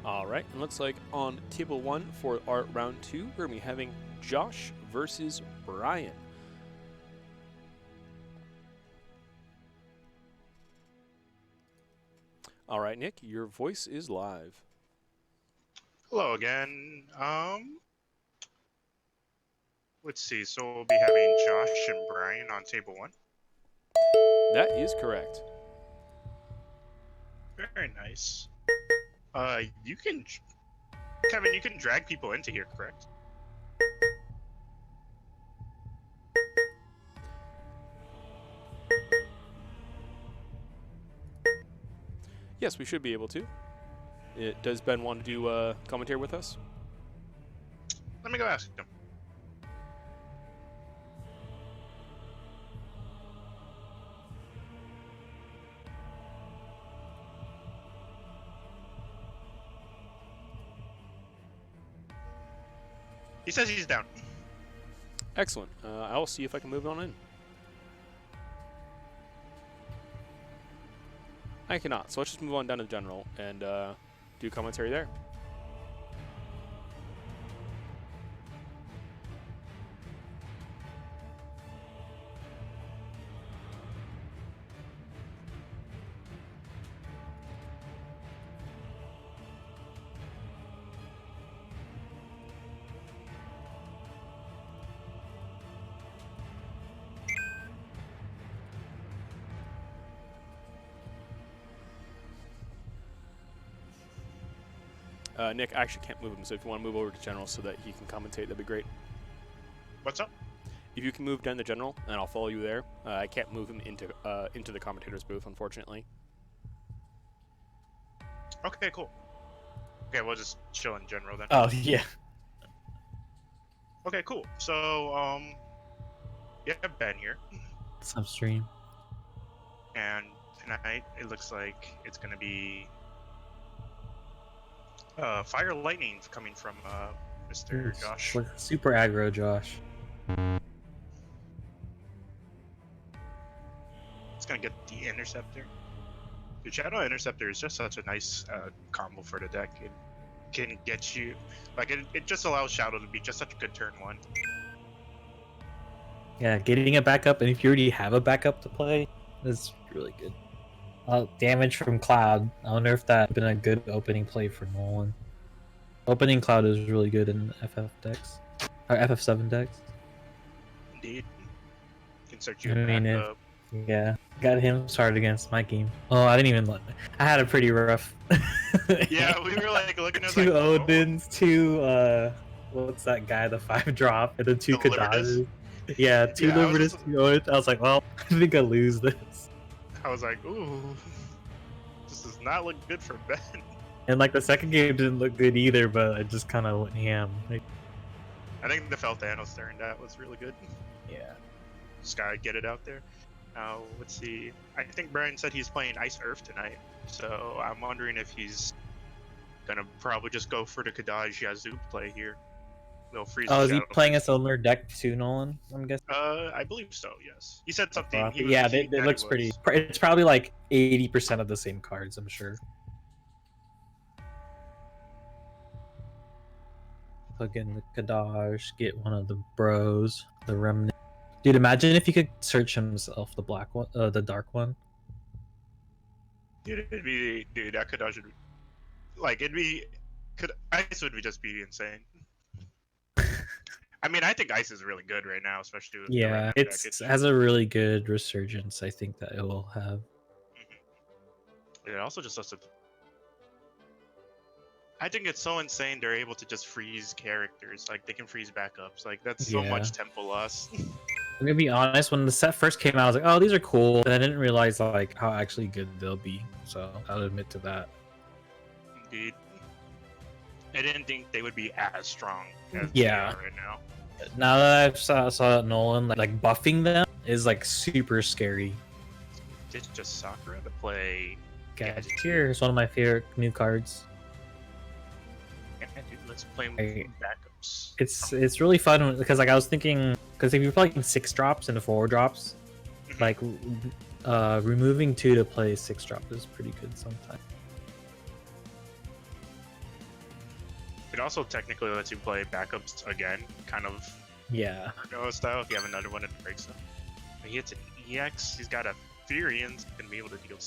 All right, and looks like on table 1 for our round 2, we're going to be having Josh versus Brian. All right, Nick, your voice is live. Hello again. Let's see. So we'll be having Josh and Brian on table 1. That is correct. Very nice. You can, Kevin, you can drag people into here, correct? Yes, we should be able to. Does Ben want to do commentary with us? Let me go ask him. He says he's down. Excellent. I'll see if I can move on in. I cannot, so let's just move on down to general and do commentary there. Nick, I actually can't move him, so if you want to move over to general so that he can commentate, that'd be great. What's up? If you can move down to general, and I'll follow you there. I can't move him into the commentator's booth, unfortunately. Okay, cool. Okay, we'll just chill in general then. Oh yeah. Okay, cool. So, yeah, Ben here. Substream. And tonight, it looks like it's gonna be Fire Lightning coming from Mr. Josh. Like super aggro, Josh. It's gonna get the Interceptor. The Shadow Interceptor is just such a nice combo for the deck. It can get you, like, it just allows Shadow to be just such a good turn one. Yeah, getting a backup, and if you already have a backup to play, is really good. Damage from Cloud. I wonder if that would have been a good opening play for Nolan. Opening Cloud is really good in FF decks. Or FF7 decks. Indeed. Can search you I mean, back up. Yeah. Got him started against my game. Oh, I didn't even I had a pretty rough. Yeah, we were like looking at two like, oh, Odins, two what's that guy, the 5-drop, and then two The Libertas? Kadajas. Yeah, two Yeah, I was Libertas, just- two Odins. I was like, well, I think I lose this. I was like, ooh, this does not look good for Ben. And like the second game didn't look good either, but I just kind of went ham. Like, I think the Felthanos turn that was really good. yeah. Just gotta get it out there. Now, let's see. I think Brian said he's playing Ice Earth tonight, so I'm wondering if he's gonna probably just go for the Kadaj Yazoo play here. They'll freeze. Oh, the is he Shadow. playing a similar deck to Nolan? I'm guessing. I believe so. Yes, he said something. He was- Yeah, he it said looks he pretty. was. It's probably like 80% of the same cards, I'm sure. Plug in the Kadaj, get one of the bros, the Remnant. Dude, imagine if he could search himself the black one, the dark one. Dude, that Kadaj would, like, Ice would be just be insane. I mean, I think Ice is really good right now, especially with the Yeah, Remnant it package. has a really good resurgence. I think that it will have. It also just does. I think it's so insane they're able to just freeze characters. Like they can freeze backups. Like that's so Yeah. much tempo loss. I'm gonna be honest. When the set first came out, I was like, "Oh, these are cool," and I didn't realize like how actually good they'll be. So I'll admit to that. Indeed. I didn't think they would be as strong as Yeah. they are right now. Now that I've saw Nolan like buffing them is like super scary. It's just Sakura to play. Gadgeteer is one of my favorite new cards. Yeah, dude, let's play I- backups. It's really fun because like I was thinking because if you're playing 6 drops into 4 drops, Mhm. like removing 2 to play 6 drop is pretty good sometimes. It also technically lets you play backups again, kind of Yeah. style if you have another one in the break stuff. He hits an EX. He's got a Furion. Gonna be able to deal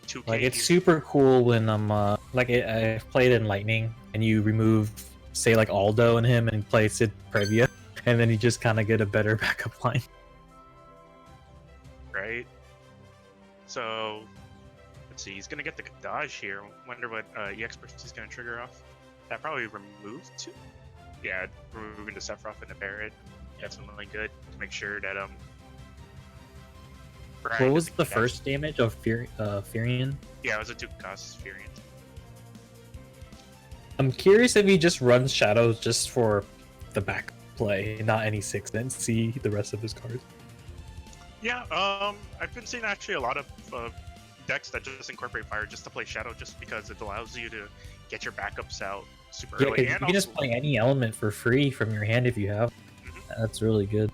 2K. Like it's super cool when I've played in Lightning and you remove say like Aldo and him and play Sid Previa and then you just kind of get a better backup line. right? So let's see. He's gonna get the Kadaj here. Wonder what EX burst he's gonna trigger off. That probably removed 2. Yeah, removing the Sephiroth and the Barret. Definitely good to make sure that Brian What was doesn't the catch- first damage of Furion? Yeah, it was a 2-cost Furion. I'm curious if he just runs Shadows just for the back play, not any 6, then see the rest of his cards. Yeah, I've been seeing actually a lot of decks that just incorporate fire just to play Shadow, just because it allows you to get your backups out super Yeah, early. 'cause you And can just also, play any element for free from your hand if you have. Mhm. That's really good.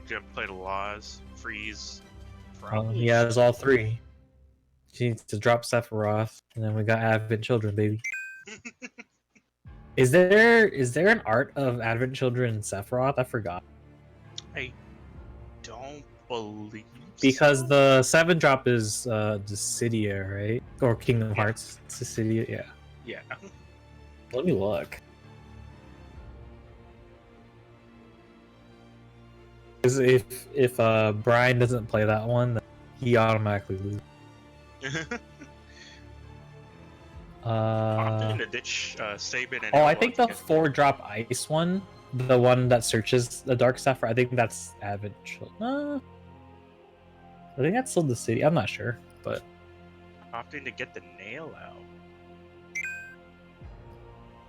you can play the Laws, Freeze. He has all 3. She needs to drop Sephiroth, and then we got Advent Children, baby. Is there an art of Advent Children in Sephiroth? I forgot. I don't believe Because so. the 7-drop is Dissidia, right? Or Kingdom Yeah. Hearts. Dissidia, yeah. Yeah. Let me look. Because if Brian doesn't play that one, then he automatically loses. I'm going to ditch Sabin and Oh, I Elbow think the together. 4-drop ice one, the one that searches the Dark Sapphire, I think that's Avengil. I think that's still the city. I'm not sure, but Opting to get the nail out.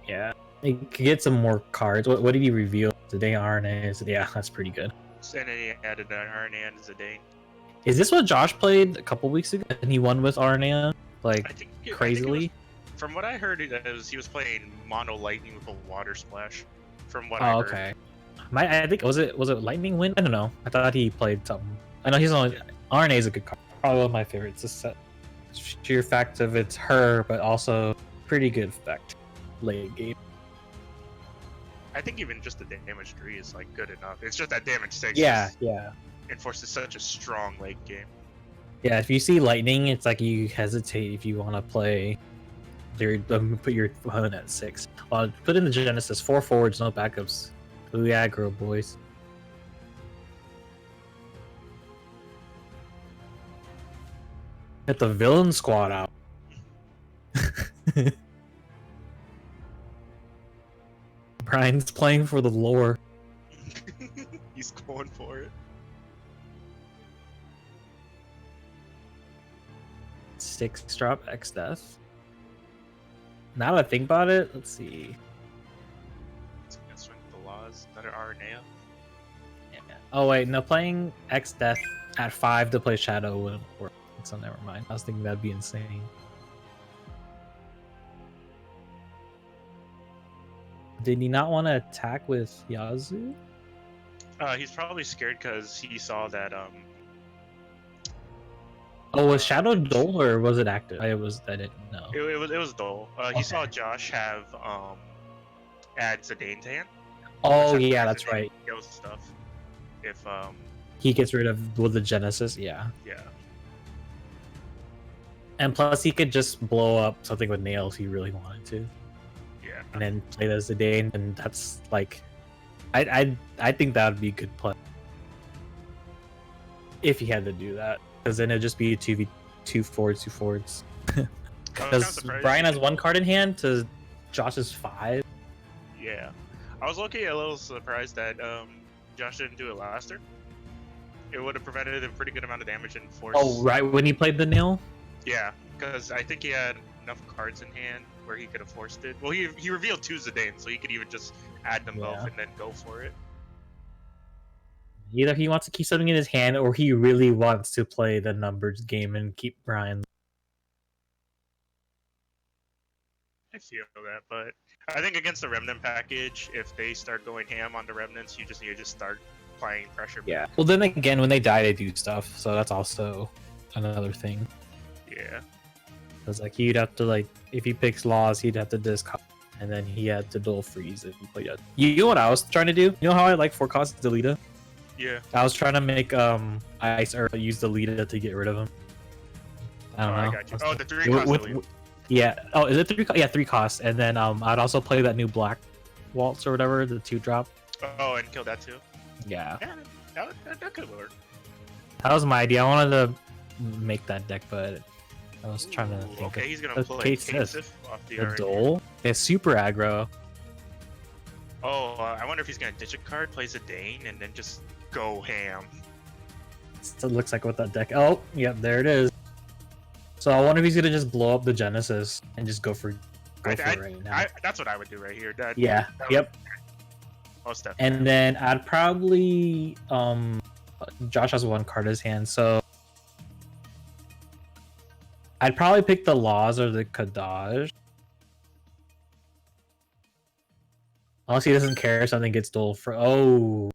yeah, you could get some more cards. What did he reveal? Today RNA. Yeah, that's pretty good. And then he added an RNA and Zidane. Is this what Josh played a couple weeks ago and he won with RNA? Like I think crazily? From what I heard, he was playing Mono Lightning with a Water Splash. From what I Oh, heard. okay. I think was it Lightning Wind? I don't know. I thought he played something. I know he's only RNA is a good card. Probably one of my favorites. It's a sheer fact of it's her, but also pretty good effect late game. I think even just the damage 3 is like good enough. It's just that damage 6 Yeah, just yeah. enforces such a strong late game. Yeah, if you see lightning, it's like you hesitate if you want to play. Put your opponent at 6. Put in the Genesis 4 forwards, no backups. Ooh, aggro, boys. Get the villain squad out. Brian's playing for the lore. He's going for it. 6-drop X Death. Now that I think about it, let's see. He's gonna swing with the laws. Another RNA. Yeah. Oh wait, no, playing X Death at 5 to play Shadow wouldn't work. So never mind. I was thinking that'd be insane. Did he not want to attack with Yazoo? He's probably scared because he saw that Oh, was Shadow dull or was it active? I didn't know. it was dull. He Okay. saw Josh have add Zidane's hand. Oh Which yeah, has that's Zidane right. Kills stuff. If He gets rid of with the Genesis, yeah. yeah. And plus he could just blow up something with nails if he really wanted to. Yeah. And then play the Zidane, and that's like I think that would be a good play. If he had to do that. Because then it'd just be a 2v2 forwards. Because Brian has 1 card in hand to Josh's 5. Yeah. I was low-key a little surprised that Josh didn't do it last turn. It would have prevented a pretty good amount of damage and force. Oh, right, when he played the nail? Yeah, because I think he had enough cards in hand where he could have forced it. Well, he revealed 2 Zidane, so he could even just add them both Yeah. and then go for it. Either he wants to keep something in his hand, or he really wants to play the numbers game and keep Brian. I feel that, but I think against the Remnant package, if they start going ham on the Remnants, you just need to just start applying pressure. Yeah. Well, then again, when they die, they do stuff, so that's also another thing. Yeah. Because like he'd have to like, if he picks laws, he'd have to discard, and then he had to dual freeze if he played. You know what I was trying to do? You know how I like 4 cost Delita? Yeah. I was trying to make Ice or use Delita to get rid of him. I don't know. I got you. Oh, the 3 With- cost with- delete. Yeah. Oh, is it 3? Yeah, 3 costs, and then I'd also play that new Black Waltz or whatever, the 2-drop. Oh, and kill that too. Yeah. Yeah, that could work. That was my idea. I wanted to make that deck, but I was trying to Ooh, think okay, he's gonna of play Kate Sith. Sith off the the RNA. Dole. It's super aggro. Oh, I wonder if he's gonna ditch a card, play Zidane, and then just go ham. It looks like with that deck. Oh, yep, there it is. So I wonder if he's gonna just blow up the Genesis and just go for it right now. That's what I would do right here. Yeah. that Yep. Most definitely. And then I'd probably Josh has 1 card in his hand, so I'd probably pick the Laws or the Kadaj. Unless he doesn't care if something gets dull for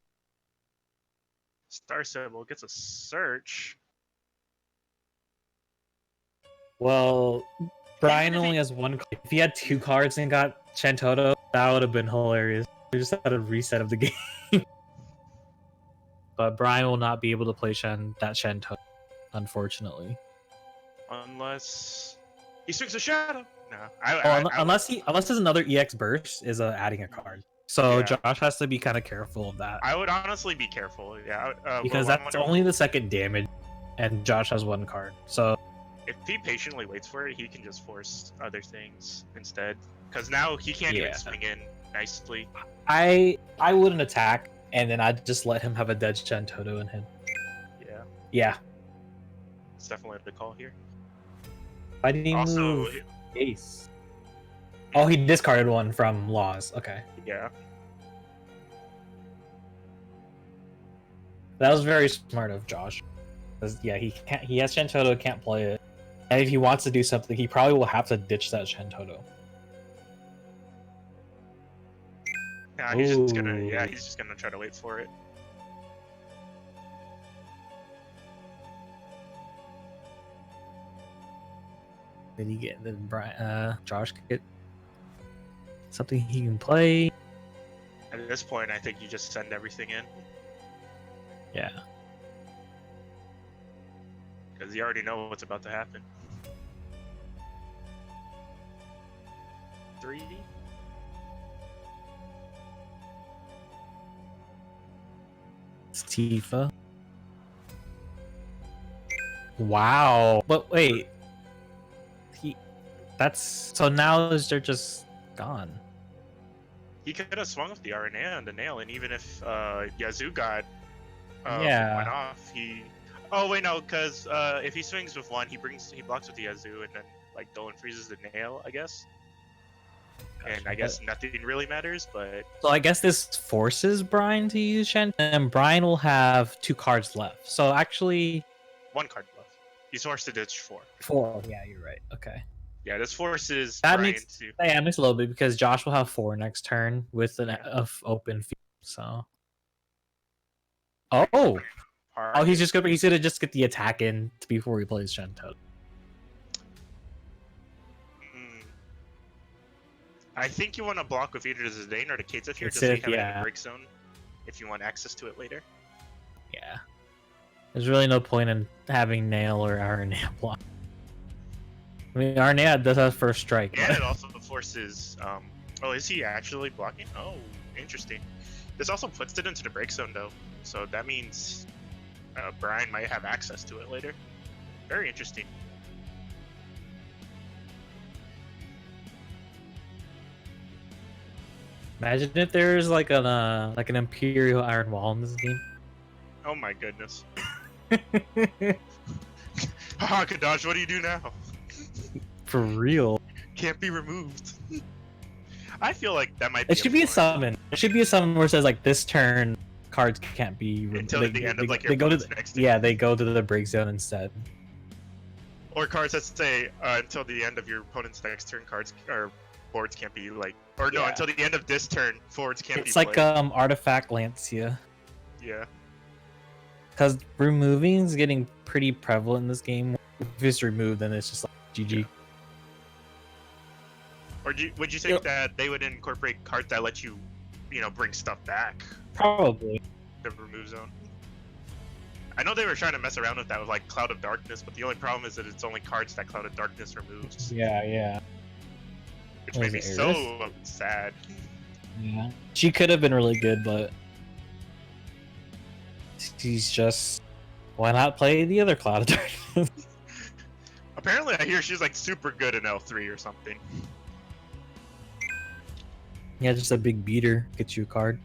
Star Symbol gets a search. well, Brian Even if only he- has 1. If he had 2 cards and got Chantoto, that would have been hilarious. We just had a reset of the game. But Brian will not be able to play that Chantoto, unfortunately. Unless he swings a shadow. No, Unless there's another EX burst is adding a card. So Yeah. Josh has to be kind of careful of that I would honestly be careful. Yeah, because well, that's only the 2nd damage, and Josh has 1 card. So If he patiently waits for it, he can just force other things instead. Because now he can't even Yeah. swing in nicely. I wouldn't attack, and then I'd just let him have a dead Shantoto in him. Yeah, Yeah. it's definitely the call here. Why did he Also, move Ace? Oh, he discarded one from Laws. Okay. yeah, That was very smart of Josh. 'Cause, yeah, he can't. He has Shantoto, can't play it, and if he wants to do something, he probably will have to ditch that Shantoto. nah, he's just gonna, Ooh. he's just gonna try to wait for it. Did he get then Josh get something he can play? At this point, I think you just send everything in Yeah. because you already know what's about to happen. 3D. It's Tifa. Wow. But wait. That's so now they're just gone. He could have swung with the RNA on the nail, and even if Yazoo got Yeah. went off, he. Oh wait, no, because if he swings with one, he blocks with the Yazoo, and then like Dolan freezes the nail, I guess. And I guess nothing really matters, but So I guess this forces Brian to use Shen, and Brian will have 2 cards left. So actually, one card left. He's forced to ditch 4. 4. Yeah, you're right. Okay. Yeah, this forces That Brian makes- to. Yeah, it makes a little bit because Josh will have 4 next turn with an Yeah. open field. So. Oh, he's gonna just get the attack in before he plays Shantoto. Mm. I think you want to block with either the Zidane or the Kates if you're It's just so you it, have it in yeah. the break zone if you want access to it later. Yeah. There's really no point in having Nail or Arnea block. I mean, Arnea does have first strike. And but- it also forces. Oh, is he actually blocking? Oh, interesting. This also puts it into the break zone though, so that means Brian might have access to it later. Very interesting. Imagine if there's like an Imperial Iron Wall in this game. Oh my goodness. Haha, Kadaj, what do you do now? For real. Can't be removed. I feel like that might be. It should be a flaw. summon. It should be a summon where it says like this turn cards can't be Until the end of like your they go to opponent's next turn. yeah, they go to the break zone instead. Or cards that say until the end of your opponent's next turn, cards or boards can't be like. Or no, Yeah. until the end of this turn, forwards can't It's be like played. Artifact Lancia. Yeah. Because removing is getting pretty prevalent in this game. If it's removed, then it's just like GG. Yeah. Or would you say Yep. that they would incorporate cards that let you, bring stuff back Probably. the remove zone? I know they were trying to mess around with that with like Cloud of Darkness, but the only problem is that it's only cards that Cloud of Darkness removes, Yeah. which Was made me it so sad. Yeah. She could have been really good, but she's just why not play the other Cloud of Darkness? Apparently, I hear she's like super good in L3 or something. Yeah, just a big beater gets you a card.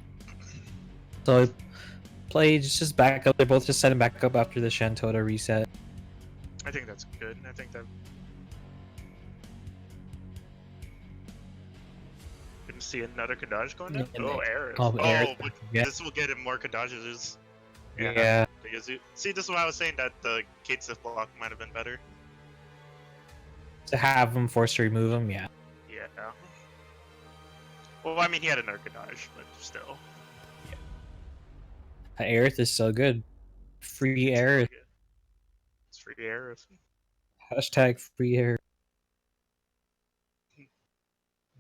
So play just back up. They're both just setting back up after the Shantoto reset. I think that's good. I think that. Didn't see another Kadaj going down. Yeah, Oh, Aerith. oh, Aerith, but yeah. this will get him more Kadages. Yeah. The Yazoo. See, this is why I was saying that the Kate's block might have been better. To have them forced to remove them, yeah. Yeah. Well, I mean, he had another Kadaj, but still. Aerith is so good. Free It's really Aerith. good. It's free Aerith. Hashtag free Aerith.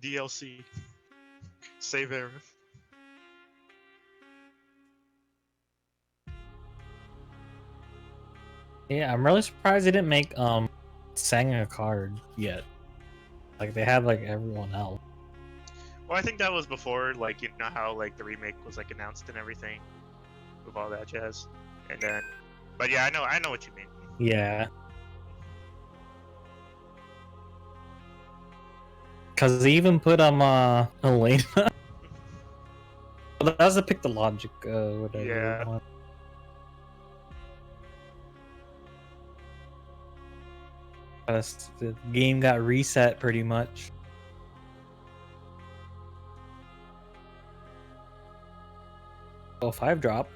DLC. Save Aerith. Yeah, I'm really surprised they didn't make Sang a card yet. Like they had like everyone else. Well, I think that was before, like, you know how, like, the remake was, like, announced and everything. With all that jazz. And then... But yeah, I know what you mean. Yeah. Because they even put Elena. Well, that was to pick the logic, whatever. Yeah. One. The game got reset pretty much. Oh, 5 drop.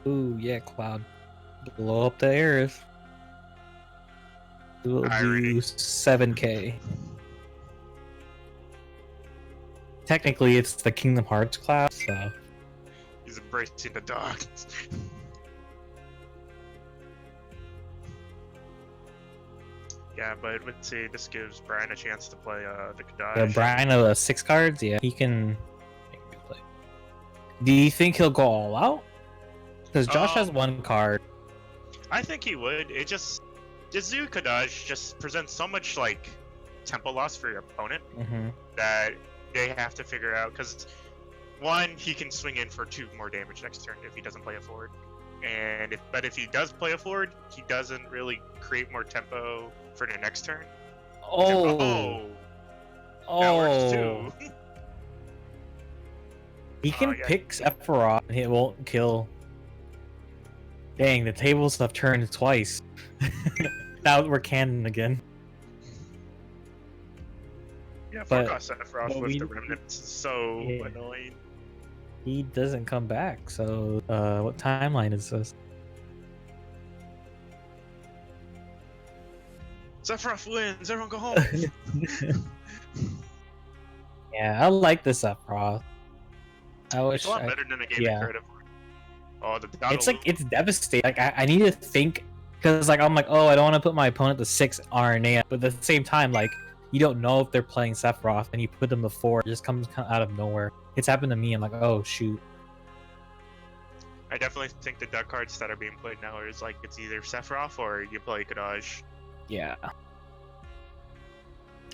Ooh, yeah, Cloud. Blow up the Aerith. We'll do Irony. 7k. Technically, it's the Kingdom Hearts Cloud, so. He's embracing the darkness. Yeah, but let's see. This gives Brian a chance to play the Kadash. Brian of 6 cards, yeah, he can make a good play. Do you think he'll go all out? Because Josh has 1 card. I think he would. It just Yazoo Kadash just presents so much like tempo loss for your opponent that they have to figure out. Because one, he can swing in for 2 more damage next turn if he doesn't play a forward, and if he does play a forward, he doesn't really create more tempo for the next turn. Oh, That works too. He can yeah. pick Sephiroth and it won't kill. Dang, the tables have turned twice. Now we're canon again. Yeah, But- fuck off Sephiroth but with we- the remnants. It's so Yeah. annoying. He doesn't come back, so what timeline is this? Sephiroth wins. Everyone go home. Yeah, I like this Sephiroth. I wish It's a lot I- better than a game yeah. creative. Oh, the It's like it's devastating. Like I need to think because like I'm like, oh, I don't want to put my opponent to 6 RNA, but at the same time, like you don't know if they're playing Sephiroth and you put them to 4, it just comes out of nowhere. It's happened to me. I'm like, oh shoot. I definitely think the deck cards that are being played now is like it's either Sephiroth or you play Kadash. Yeah.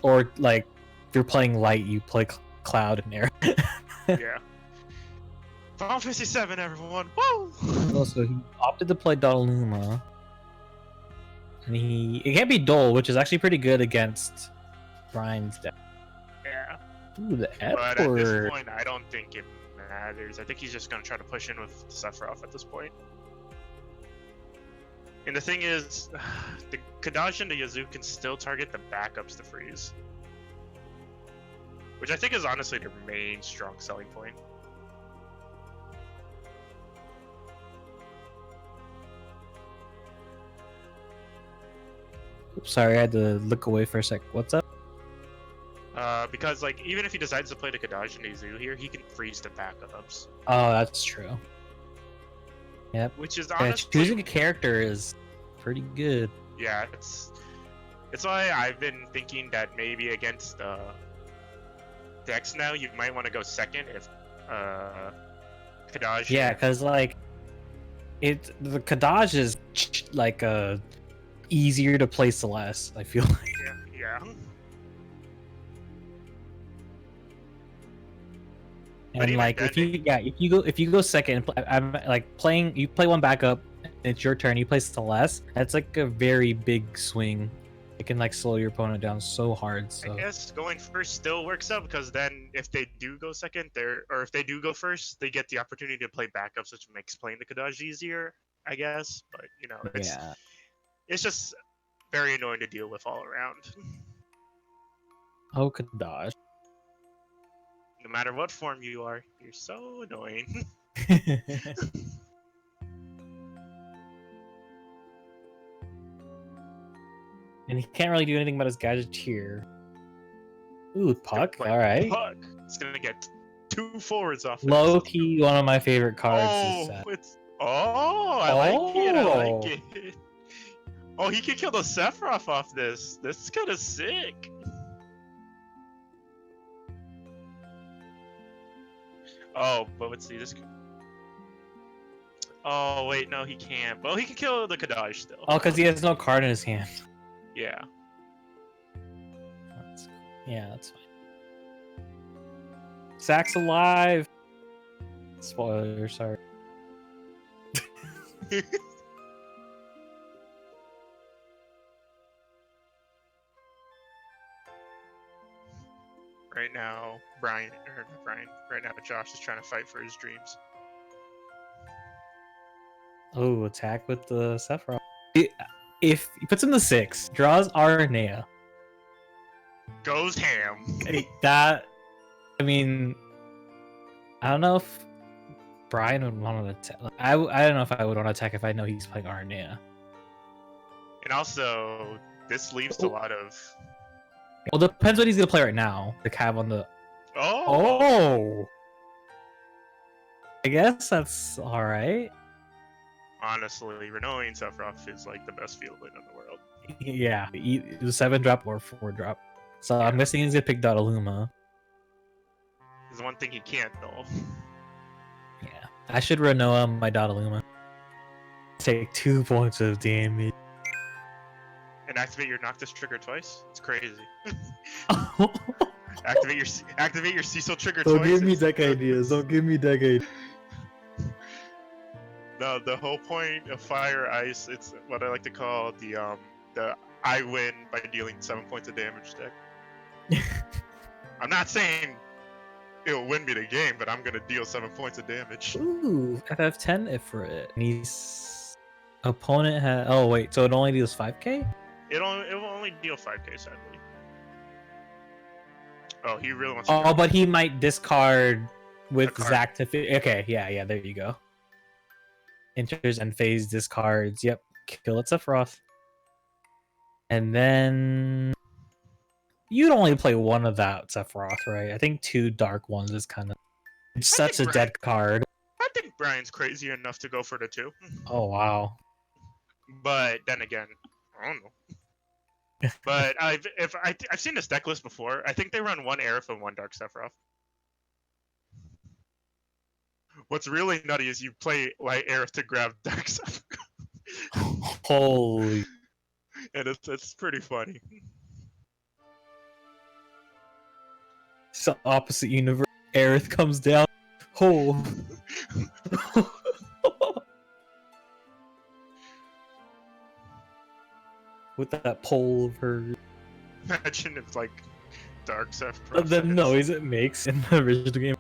Or like if you're playing light, you play Cloud and Air. Yeah. Final 57, everyone. Woo! Also, he opted to play Donnarumma. And it can't be Dole, which is actually pretty good against Brian's deck. Yeah. Ooh, the But at this Edward. point, I don't think it matters. I think he's just gonna try to push in with Sephiroth at this point. And the thing is, the Kadash and the Yazoo can still target the backups to freeze. Which I think is honestly their main strong selling point. Oops, sorry, I had to look away for a sec. What's up? Because like even if he decides to play the Kadash and the Yazoo here, he can freeze the backups. Oh, that's true. Yep. Which is Yeah, honestly choosing a character is pretty good. yeah, it's why I've been thinking that maybe against decks now you might want to go second if Kadash. Yeah, because like the Kadaj is like easier to play Celeste, I feel like. Yeah. But And even like then, if you go second, I'm like playing. You play one backup, and it's your turn. You play Celeste. That's like a very big swing. It can like slow your opponent down so hard. So I guess going first still works out because then if they do go second, or if they do go first, they get the opportunity to play backups, which makes playing the Kadash easier, I guess. But you know, yeah, it's just very annoying to deal with all around. oh Kadaj. No matter what form you are, you're so annoying. And he can't really do anything about his Gadgeteer. Ooh, Puck. Like, All right. Puck. It's gonna get 2 forwards off. Low this. key, one of my favorite cards. Oh, Is that. it's I like it. I Oh. like it. Oh, he can kill the Sephiroth off this. This is kind of sick. Oh, but let's see this. Oh wait, no, he can't. Well, he can kill the Kadash still. Oh, because he has no card in his hand. Yeah. Yeah, that's fine. Zack's alive. Spoiler, sorry. Right now, right now Josh is trying to fight for his dreams. Oh, attack with the Sephiroth. If he puts in the 6, draws Aranea, Goes ham. that, I mean, I don't know if Brian would want to attack. I don't know if I would want to attack if I know he's playing Aranea. And also, this leaves a lot of. Well, depends what he's gonna play right now. The Cav on the. Oh. Oh. I guess that's all right. Honestly, Renoa and Sephiroth is like the best feeling in the world. Yeah, the 7-drop or 4-drop. So I'm guessing he's gonna pick Dataluma. There's one thing he can't though. Yeah, I should Renoa my Dataluma. Take 2 points of damage. And activate your Noctis trigger twice. It's crazy. activate your Cecil trigger twice. Don't give me deck ideas. Don't give me deck ideas. No, the whole point of Fire Ice, it's what I like to call the I win by dealing 7 points of damage deck. I'm not saying it'll win me the game, but I'm gonna deal 7 points of damage. Ooh, FF10 if for it. And he's opponent has. Oh wait, so it only deals 5k? It will only deal 5k sadly. Oh, he really wants to Oh, go. but he might discard with A card. Zac to okay, yeah, there you go. Enters and phase discards. Yep, kill it Sephiroth. And then you'd only play one of that Sephiroth, right? I think 2 dark ones is kind of such a think dead card. I think Brian's crazy enough to go for the 2. Oh wow. But then again, I don't know. But I've seen this deck list before. I think they run 1 Aerith and 1 Dark Sephiroth. What's really nutty is you play Light Aerith to grab Dark Sephiroth. Holy. And it's pretty funny. It's the opposite universe. Aerith comes down. Oh. With that pole of her. Imagine if like Dark Sephiroth. The noise it makes in the original game.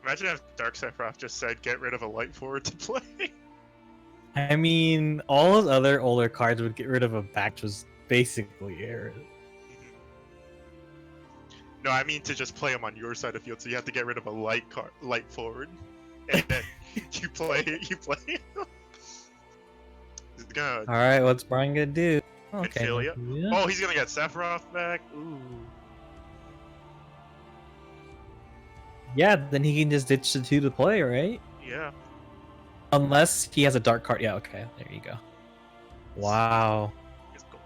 Imagine if Dark Sephiroth just said get rid of a light forward to play. I mean, all those other older cards would get rid of a back, which was basically Aerith. No, I mean to just play him on your side of the field, so you have to get rid of a light forward, and then you play him. He's gonna All right, what's Brian gonna do? Okay. Ophelia. Yeah. Oh, he's gonna get Sephiroth back. Ooh. Yeah, then he can just ditch the 2 to play, right? Yeah. Unless he has a dark card. Yeah, okay, there you go. Wow. He's going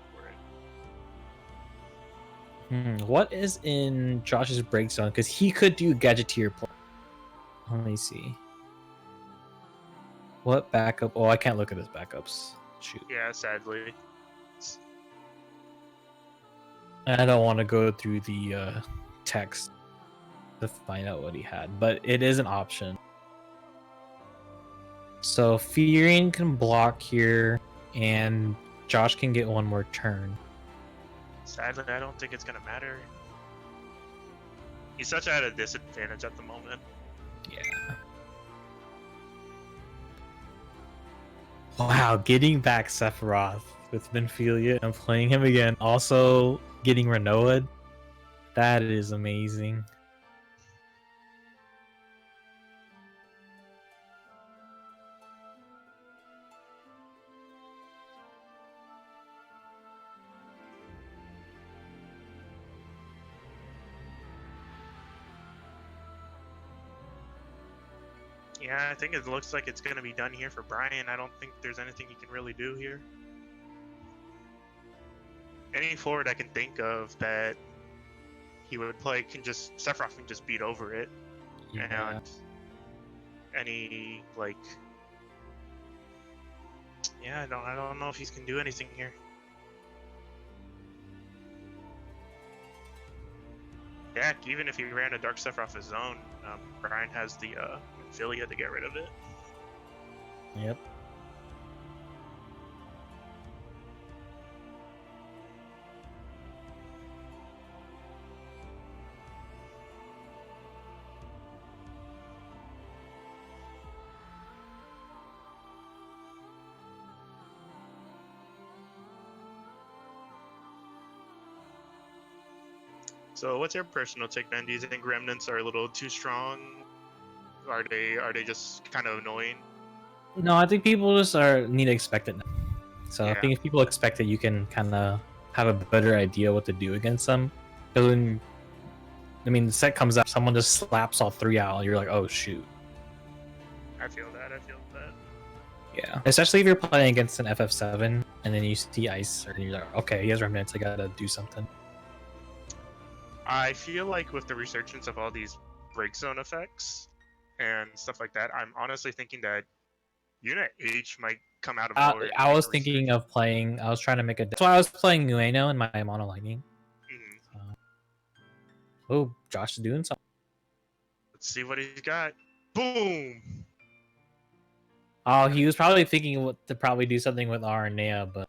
for it. What is in Josh's break zone? Because he could do Gadgeteer play. Let me see. What backup? Oh, I can't look at his backups. Shoot. Yeah, sadly. I don't want to go through the text to find out what he had, but it is an option. So Fearing can block here, and Josh can get 1 more turn. Sadly, I don't think it's gonna matter. He's such at a disadvantage at the moment. Yeah. Wow, getting back Sephiroth with Benphilia and playing him again. Also getting Renoa. That is amazing. Yeah, I think it looks like it's gonna be done here for Brian. I don't think there's anything he can really do here. Any forward I can think of that he would play can just Sephiroth can just beat over it. Yeah. And any like yeah, I don't know if he can do anything here. Heck, even if he ran a Dark Sephiroth of his own, Brian has the Filia to get rid of it. Yep. So, what's your personal take, Ben? Do you think remnants are a little too strong? Are they just kind of annoying? No, I think people just need to expect it now. So I Yeah. think if people expect it, you can kind of have a better idea what to do against them. Because when, I mean, the set comes out, someone just slaps all 3 out, you're like, oh shoot. I feel that. I feel that. Yeah. Especially if you're playing against an FF7 and then you see ice, and you're like, okay, he has remnants, I gotta do something. I feel like with the resurgence of all these break zone effects and stuff like that, I'm honestly thinking that Unit H might come out of nowhere. I was thinking of playing, I was trying to make a. That's why I was playing Nueno in my mono lightning. Mhm. Oh, Josh is doing something. Let's see what he's got. Boom! Oh, he was probably thinking what to probably do something with Aranea, but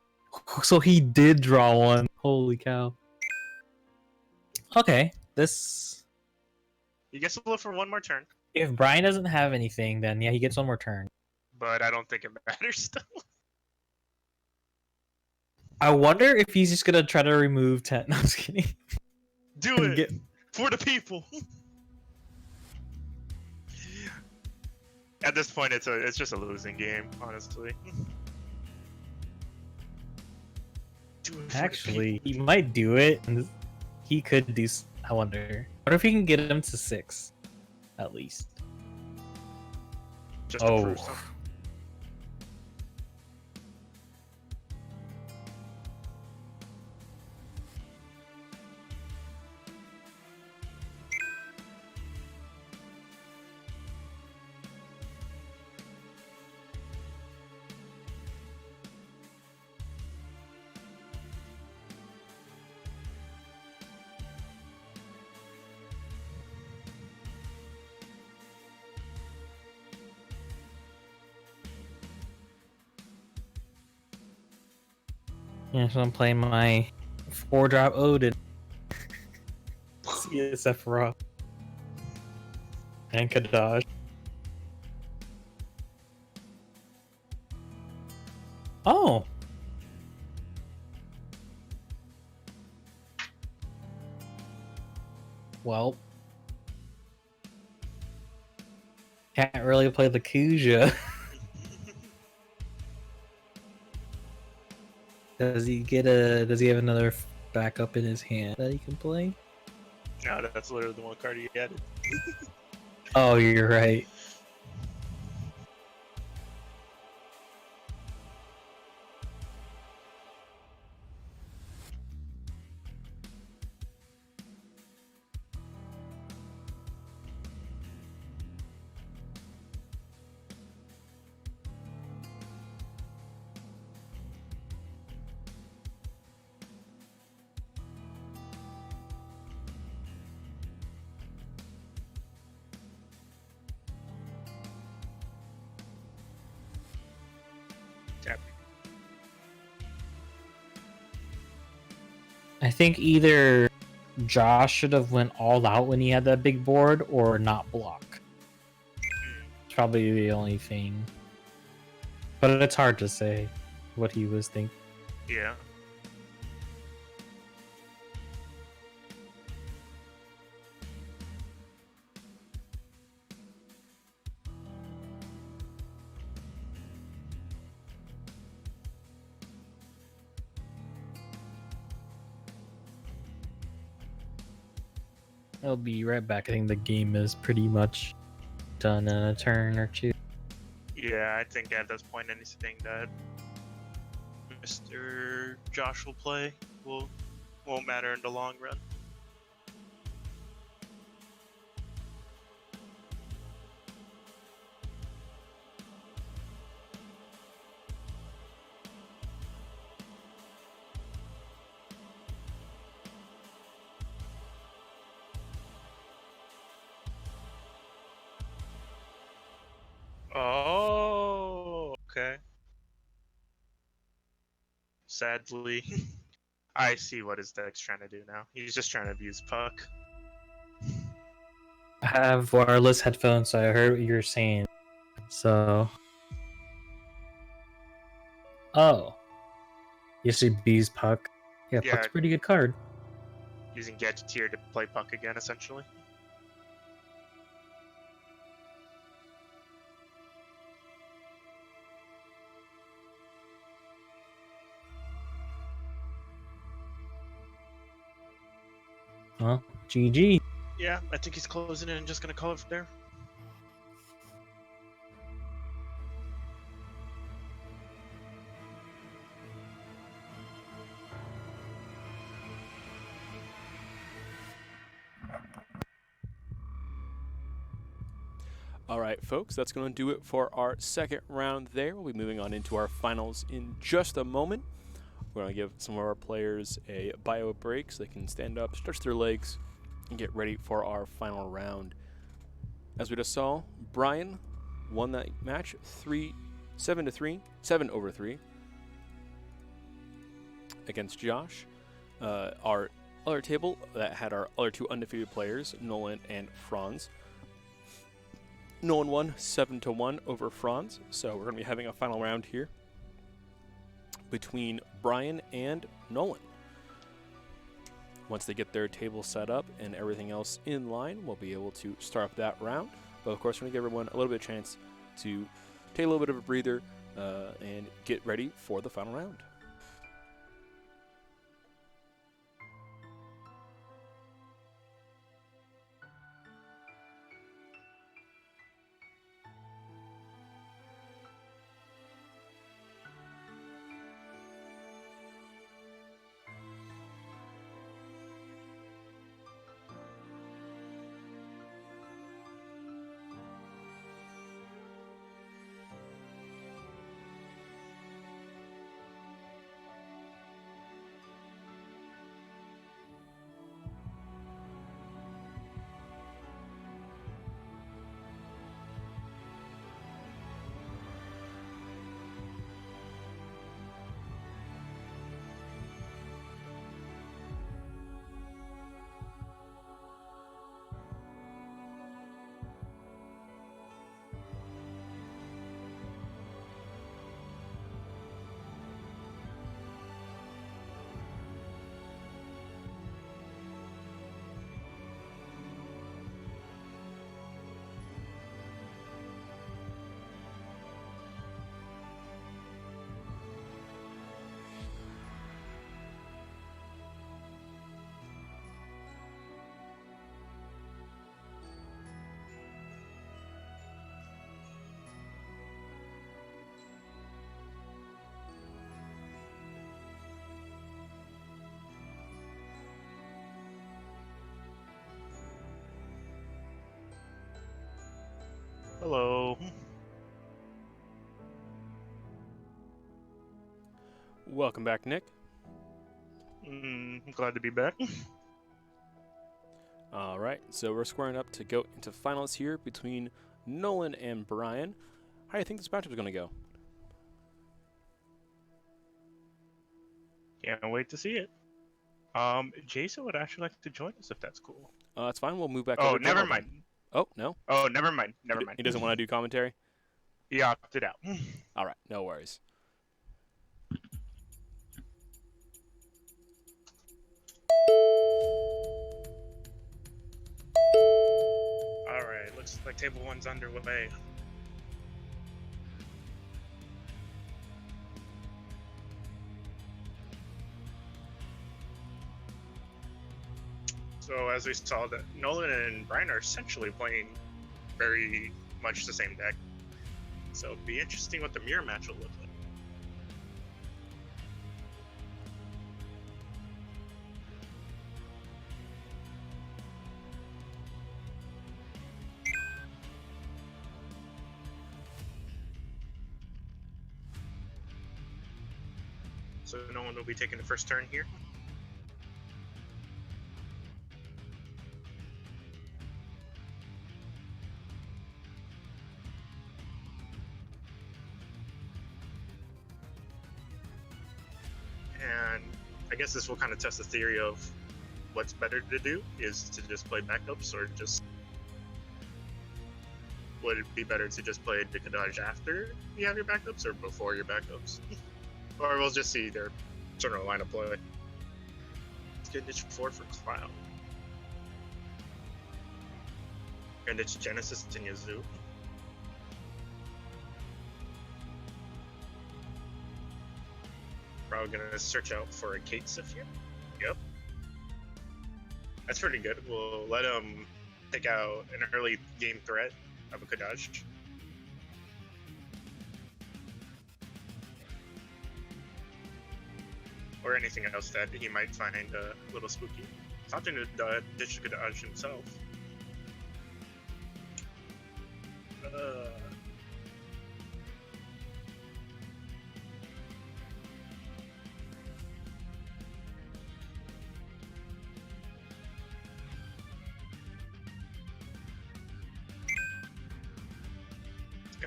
so he did draw one. Holy cow! Okay, this. He gets to live for one more turn, If Brian doesn't have anything, then yeah, he gets one more turn. but I don't think it matters still. I wonder if he's just gonna try to remove 10. No, I was kidding. Do it Get- for the people. At this point, it's just a losing game, honestly. Do it for the Actually, he might do it, and he could do. I wonder. What if he can get him to 6, at least? people, just to prove something. Yeah, so I'm playing my 4-drop Odin. CSF Raw. And Kadaj. Oh! Well. Can't really play the Kuja. Does he have another backup in his hand that he can play? No, that's literally the one card he added. Oh, you're right. Tap. I think either Josh should have went all out when he had that big board, or not block. It's probably the only thing. But it's hard to say what he was thinking. Yeah. I'll be right back. I think the game is pretty much done in a turn or two. Yeah, I think at this point anything that Mr. Josh will play won't matter in the long run. Oh, okay. Sadly, I see what his deck's trying to do now. He's just trying to abuse Puck. I have wireless headphones, so I heard what you were saying. So. Oh. You should bees Puck. Yeah, Yeah. Puck's a pretty good card. using Gadgeteer to play Puck again, essentially. Well, GG. Yeah, I think he's closing it and just gonna call it from there. All right, folks, that's going to do it for our second round there. We'll be moving on into our finals in just a moment. We're going to give some of our players a bio break so they can stand up, stretch their legs, and get ready for our final round. As we just saw, Brian won that match 7 over 3 against Josh. Our other table that had our other two undefeated players, Nolan and Franz. Nolan won 7-1 over Franz, so we're going to be having a final round here between Brian and Nolan. Once they get their table set up and everything else in line, we'll be able to start up that round. But of course, we're going to give everyone a little bit of chance to take a little bit of a breather and get ready for the final round. Hello. Welcome back, Nick. I'm glad to be back. All right, so we're squaring up to go into finals here between Nolan and Brian. How do you think this matchup is going to go? Can't wait to see it. Jason would actually like to join us if that's cool. That's fine. We'll move back Oh, over to never Nolan. mind. Oh, no? Oh, never mind. Never mind. He doesn't want to do commentary? He opted out. All right, no worries. All right, looks like table one's underway. So as we saw, that Nolan and Brian are essentially playing very much the same deck. So it'll be interesting what the mirror match will look like. So Nolan will be taking the first turn here. And I guess this will kind of test the theory of what's better to do, is to just play backups, or just would it be better to just play Decadage after you have your backups or before your backups? Or we'll just see their general line of play. Let's get ditch 4 for Cloud. And ditch Genesis and Yazoo. Probably gonna search out for a Kate Sif here. Yep. That's pretty good. We'll let him take out an early game threat of a Kadaj. Or anything else that he might find a little spooky. It's opting to ditch the Kadaj himself.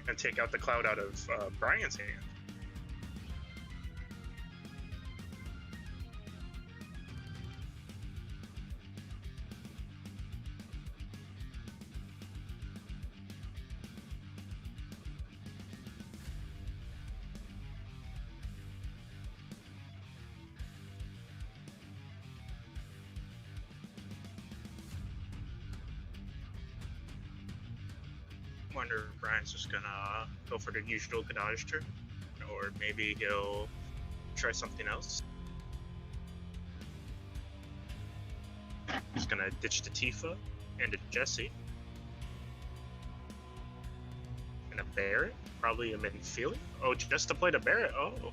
Gonna take out the Cloud out of Brian's hand. Wonder if Brian's just gonna go for the usual Kadaj turn, or maybe he'll try something else. He's gonna ditch the Tifa and a Jessie. And a Barret, probably a Minfield. Oh, just to play the Barret. Oh.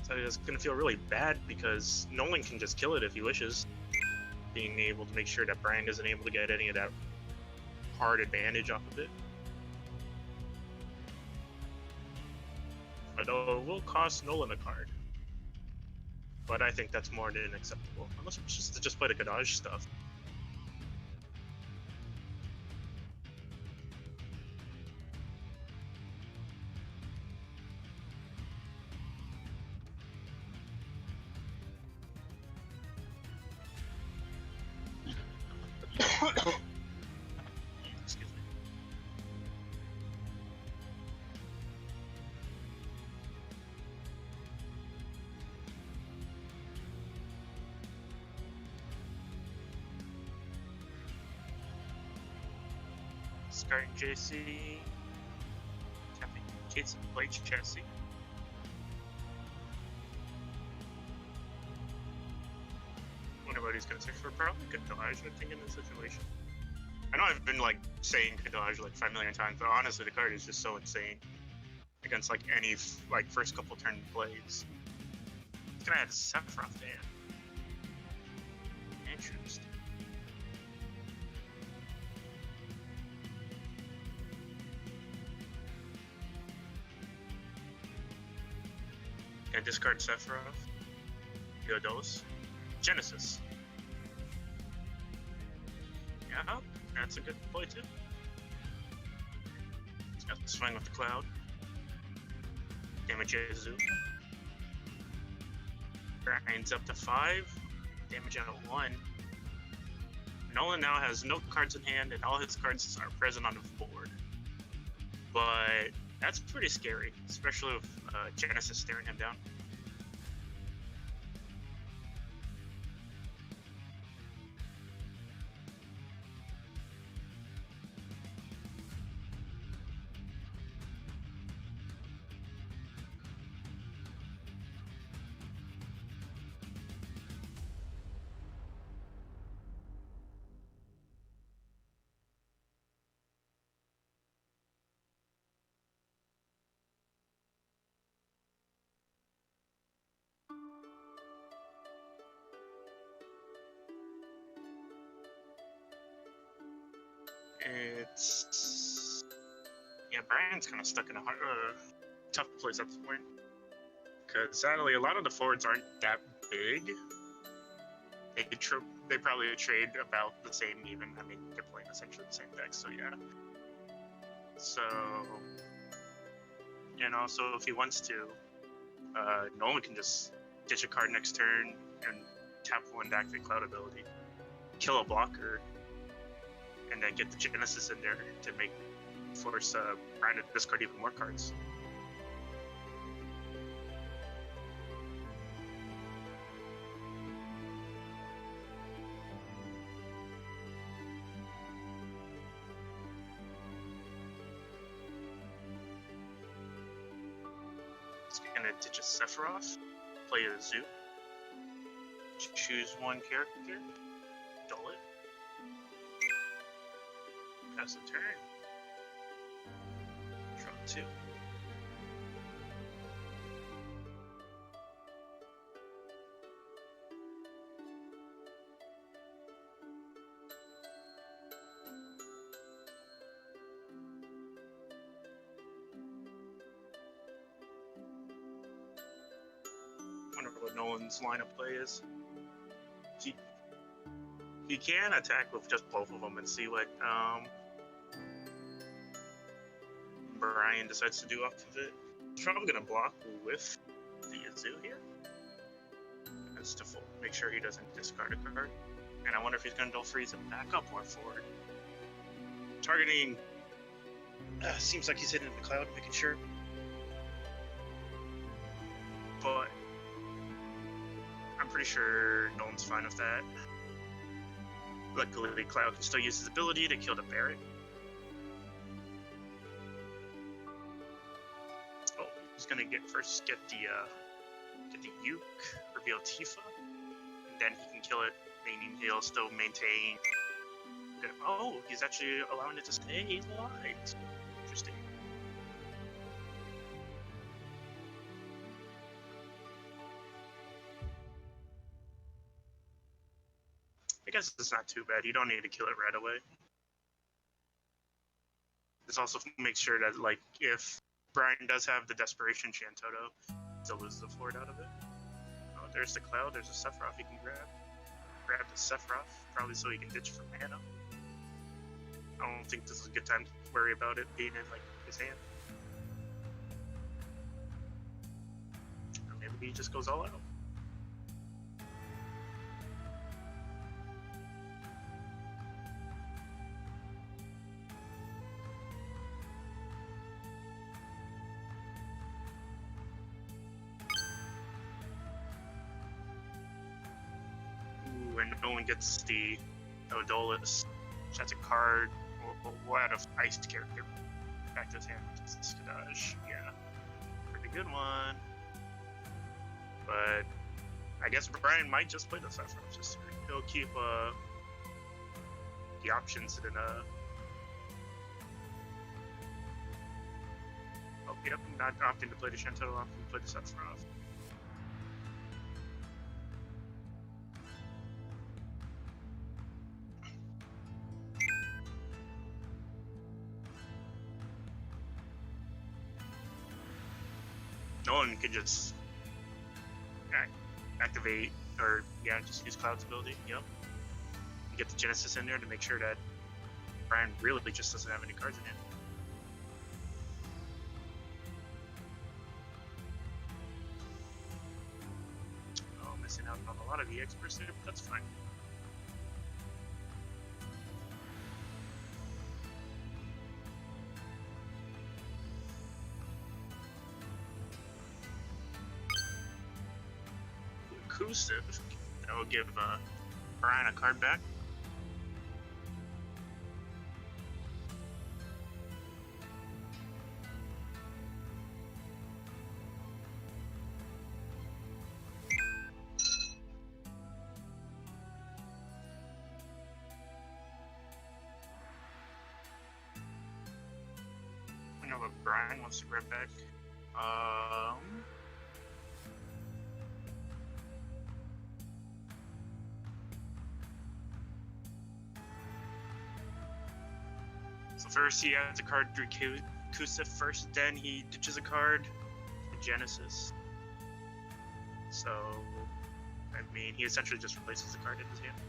So it's gonna feel really bad because Nolan can just kill it if he wishes. Being able to make sure that Brian isn't able to get any of that hard advantage off of it. Although it will cost Nolan a card. But I think that's more than acceptable. Unless it's just play the Kadaj stuff. Excuse me. Starting JC. Tapping Kate's plate chassis. Wonder what he's gonna search for. Probably Kadaj, I think, in this situation. I know I've been like saying Kadaj like 5 million times, but honestly the card is just so insane against like any like first couple turn plays. It's gonna have Sephiroth Dan. Interesting. Gonna discard Sephiroth. Gyarados. Genesis. Yeah, that's a good play too. He's got the swing with the Cloud. Damage Yazoo. Grinds up to 5. Damage out of 1. Nolan now has no cards in hand and all his cards are present on the board. But that's pretty scary, especially with Genesis staring him down. It's... yeah, Brian's kind of stuck in a hard, tough place at this point. Because sadly, a lot of the forwards aren't that big. They probably trade about the same even. I mean, they're playing essentially the same deck, so yeah. So... and also, if he wants to, Nolan can just ditch a card next turn and tap 1 to activate Cloud ability. Kill a blocker. And then get the Genesis in there to force Brian to discard even more cards. gonna ditch a Sephiroth, play a Zoo, choose one character, dull it, pass a turn, draw 2. Wonder what Nolan's line of play is. He can attack with just both of them and see what Brian decides to do off of it. He's probably gonna block with the Azu here. That's to make sure he doesn't discard a card. And I wonder if he's gonna dull freeze it back up or forward. Targeting seems like he's hitting the cloud, making sure. But I'm pretty sure Nolan's fine with that. Luckily, Cloud can still use his ability to kill the Barret. Oh, he's gonna get the Uke, reveal Tifa, and then he can kill it, meaning he'll still maintain. Oh, he's actually allowing it to stay alive. Interesting. I guess it's not too bad. You don't need to kill it right away. This also makes sure that, like, if Brian does have the Desperation Shantoto, still loses the Ford out of it. Oh, there's the Cloud. There's a Sephiroth he can grab. Grab the Sephiroth, probably so he can ditch for mana. I don't think this is a good time to worry about it being in, like, his hand. Or maybe he just goes all out. When no one gets the Odolus, which has a card, we'll add an iced character back to his hand. Skadaj, yeah, pretty good one. But I guess Brian might just play the Sephiroth. Just he'll keep the options in Oh, yep, not opting to play the Shantoto, opting to play the Sephiroth. Nolan can just activate, or yeah, just use Cloud's ability. Yep. And get the Genesis in there to make sure that Brian really just doesn't have any cards in hand. Oh, missing out on a lot of EX pursuit, but that's fine. Inclusive. That will give Brian a card back. I know what Brian wants to grab back. So first he adds a card to Kusif first, then he ditches a card to Genesis. So, I mean, he essentially just replaces the card in his hand.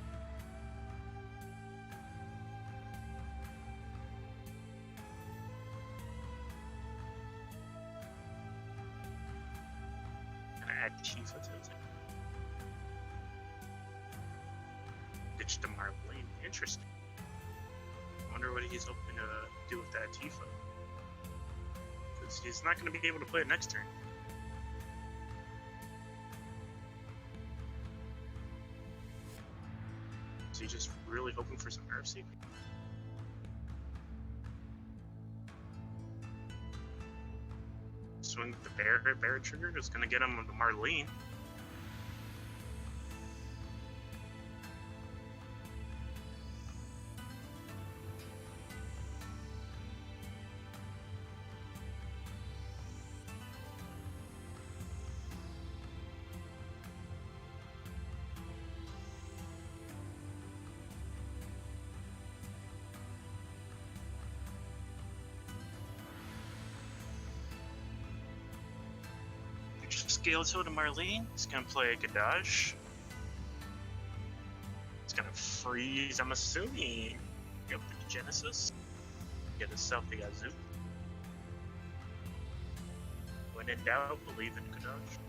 Gonna add Tifa to his hand. Ditch to Marlene. Interesting. I wonder what he's hoping to do with that Tifa. Because he's not going to be able to play it next turn. So he's just really hoping for some mercy. swing with the Barret trigger is gonna get him with the Marlene. Scale to Marlene. He's gonna play a Gadage. He's gonna freeze, I'm assuming. Go with the Genesis. Get himself the Azu. When in doubt, believe in Gadage.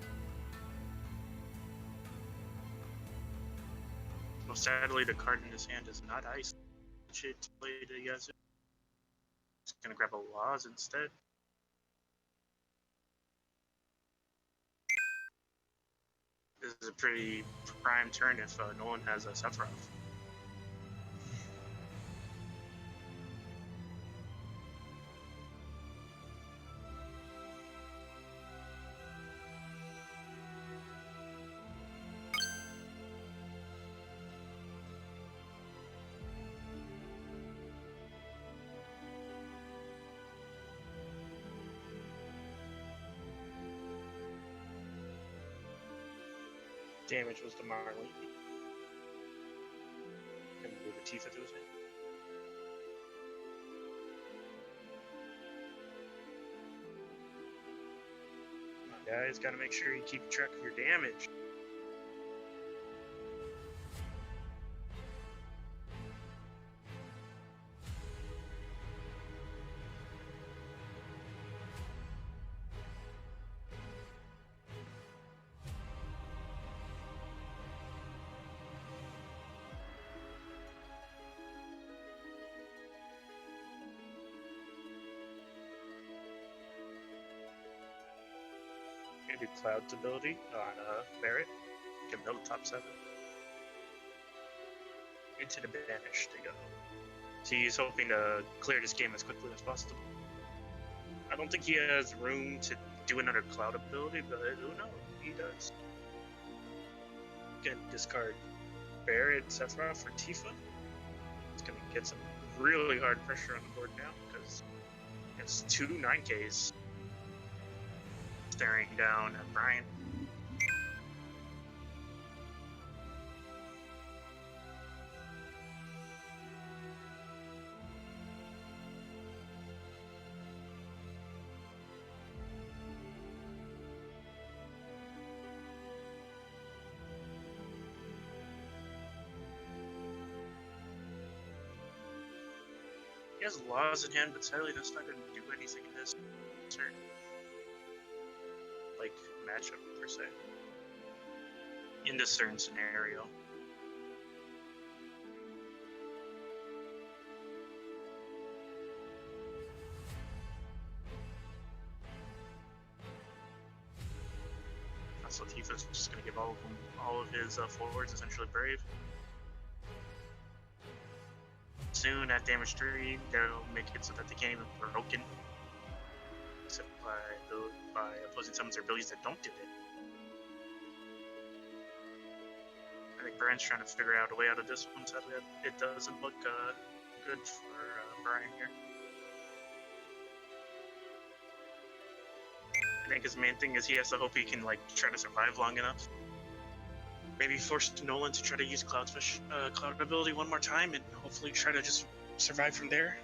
Most sadly, the card in his hand is not ice. Should play the Azu. He's gonna grab a Laws instead. This is a pretty prime turn if Nolan has a Sephiroth. Damage was to Marley. And move a Tifa to his hand. Come on, guys, gotta make sure you keep track of your damage. Do Cloud's ability on Barret. Can build top 7. Into the Banish to go. So he's hoping to clear this game as quickly as possible. I don't think he has room to do another Cloud ability, but who knows? He does. Can discard Barret, Sephiroth for Tifa. It's gonna get some really hard pressure on the board now because it's 2 9Ks. Staring down at Brian. He has Laws in hand, but sadly that's not going to do anything in this turn. Like matchup per se in this certain scenario. So Tifa's just gonna give all of his forwards essentially brave. Soon at damage 3, they'll make it so that they can't even broken. Except by opposing summons or abilities that don't do it. I think Brian's trying to figure out a way out of this one. Sadly, it doesn't look good for Brian here. I think his main thing is he has to hope he can like try to survive long enough. Maybe force Nolan to try to use Cloud ability one more time and hopefully try to just survive from there.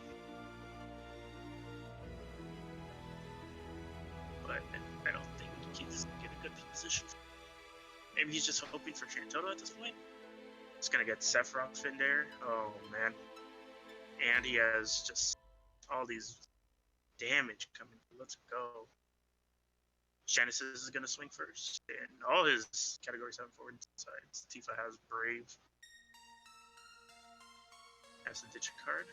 But I don't think he's in a good position. Maybe he's just hoping for Shantota at this point. He's gonna get Sephiroth in there. Oh man. And he has just all these damage coming. Let's go. Genesis is going to swing first, and all his category 7 forward sides. Tifa has Brave. Has to ditch a card.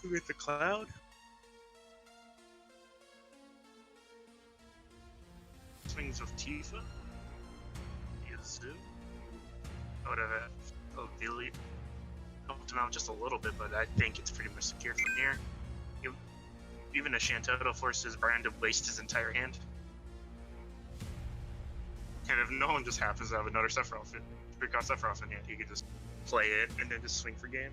Who get the Cloud? Swings with Tifa. Yazoo. I would have Billy. helped him out just a little bit, but I think it's pretty much secure from here. Even a Shantotto forces Brian to waste his entire hand. And if Nolan just happens to have another Sephiroth, three-cost Sephiroth in hand, he could just play it and then just swing for game.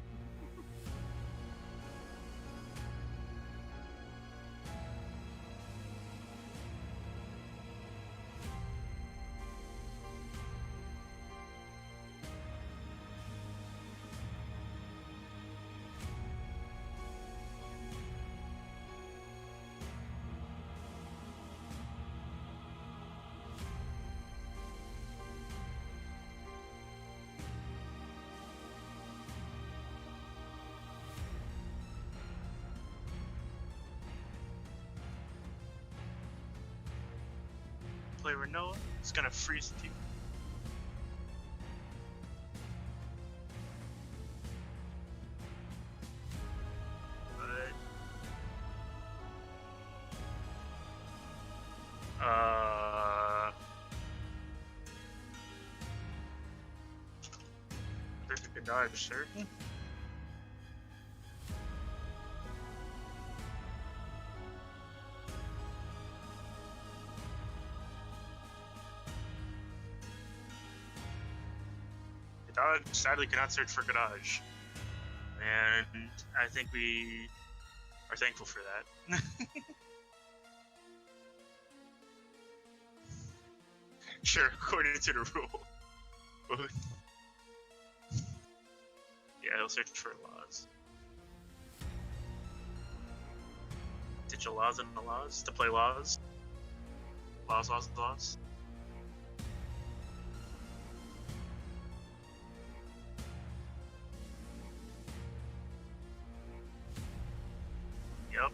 Play Renoa, it's gonna freeze the team. There's a good dodge, sir. Dodge sadly cannot search for Kadaj. And I think we are thankful for that. Sure, according to the rule. Yeah, he'll search for laws. Ditch a laws and the laws to play laws. Laws. Yep.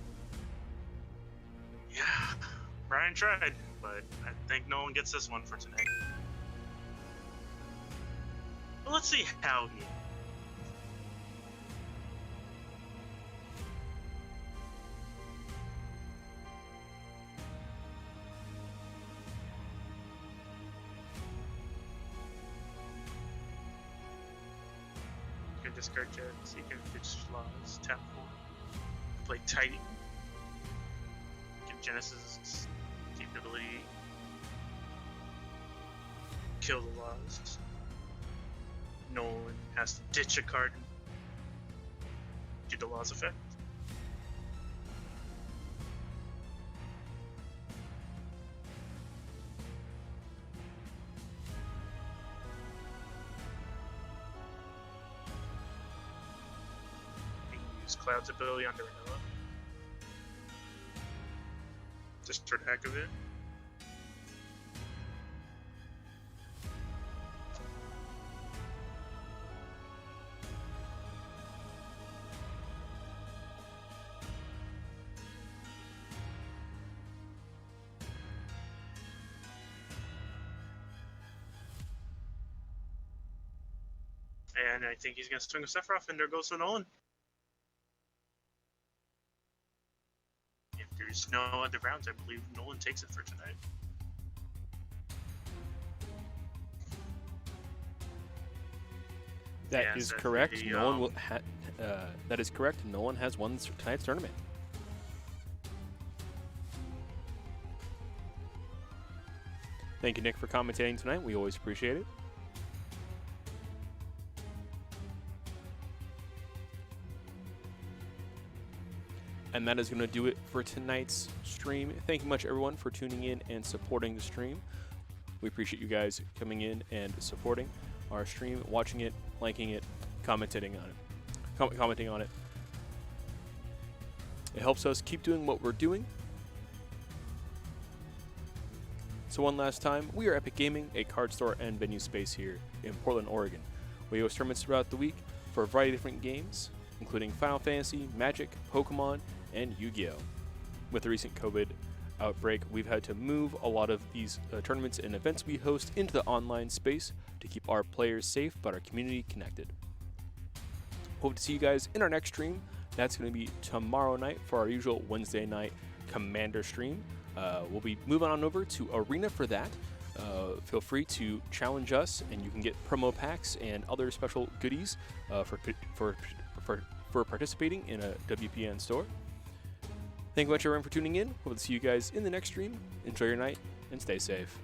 Yeah. Brian tried, but I think no one gets this one for tonight. Well, let's see how he. You can discard jets, you can ditch laws, tap 4. Play Titan. Give Genesis the ability. Kill the laws. Nolan has to ditch a card. Do the laws effect. Use Cloud's ability on Renoa. Just for the heck of it. And I think he's gonna swing a Sephiroth, and there goes the Nolan. If there's no other rounds, I believe Nolan takes it for tonight. That is correct. The, Nolan will that is correct. Nolan has won tonight's tournament. Thank you, Nick, for commentating tonight. We always appreciate it. And that is going to do it for tonight's stream. Thank you much, everyone, for tuning in and supporting the stream. We appreciate you guys coming in and supporting our stream, watching it, liking it, commenting on it. It helps us keep doing what we're doing. So one last time, we are Epic Gaming, a card store and venue space here in Portland, Oregon. We host tournaments throughout the week for a variety of different games, including Final Fantasy, Magic, Pokemon, and Yu-Gi-Oh! With the recent COVID outbreak, we've had to move a lot of these tournaments and events we host into the online space to keep our players safe but our community connected. Hope to see you guys in our next stream. That's going to be tomorrow night for our usual Wednesday night Commander stream. We'll be moving on over to Arena for that. Feel free to challenge us, and you can get promo packs and other special goodies for participating in a WPN store. Thank you much, everyone, for tuning in. Hope to see you guys in the next stream. Enjoy your night and stay safe.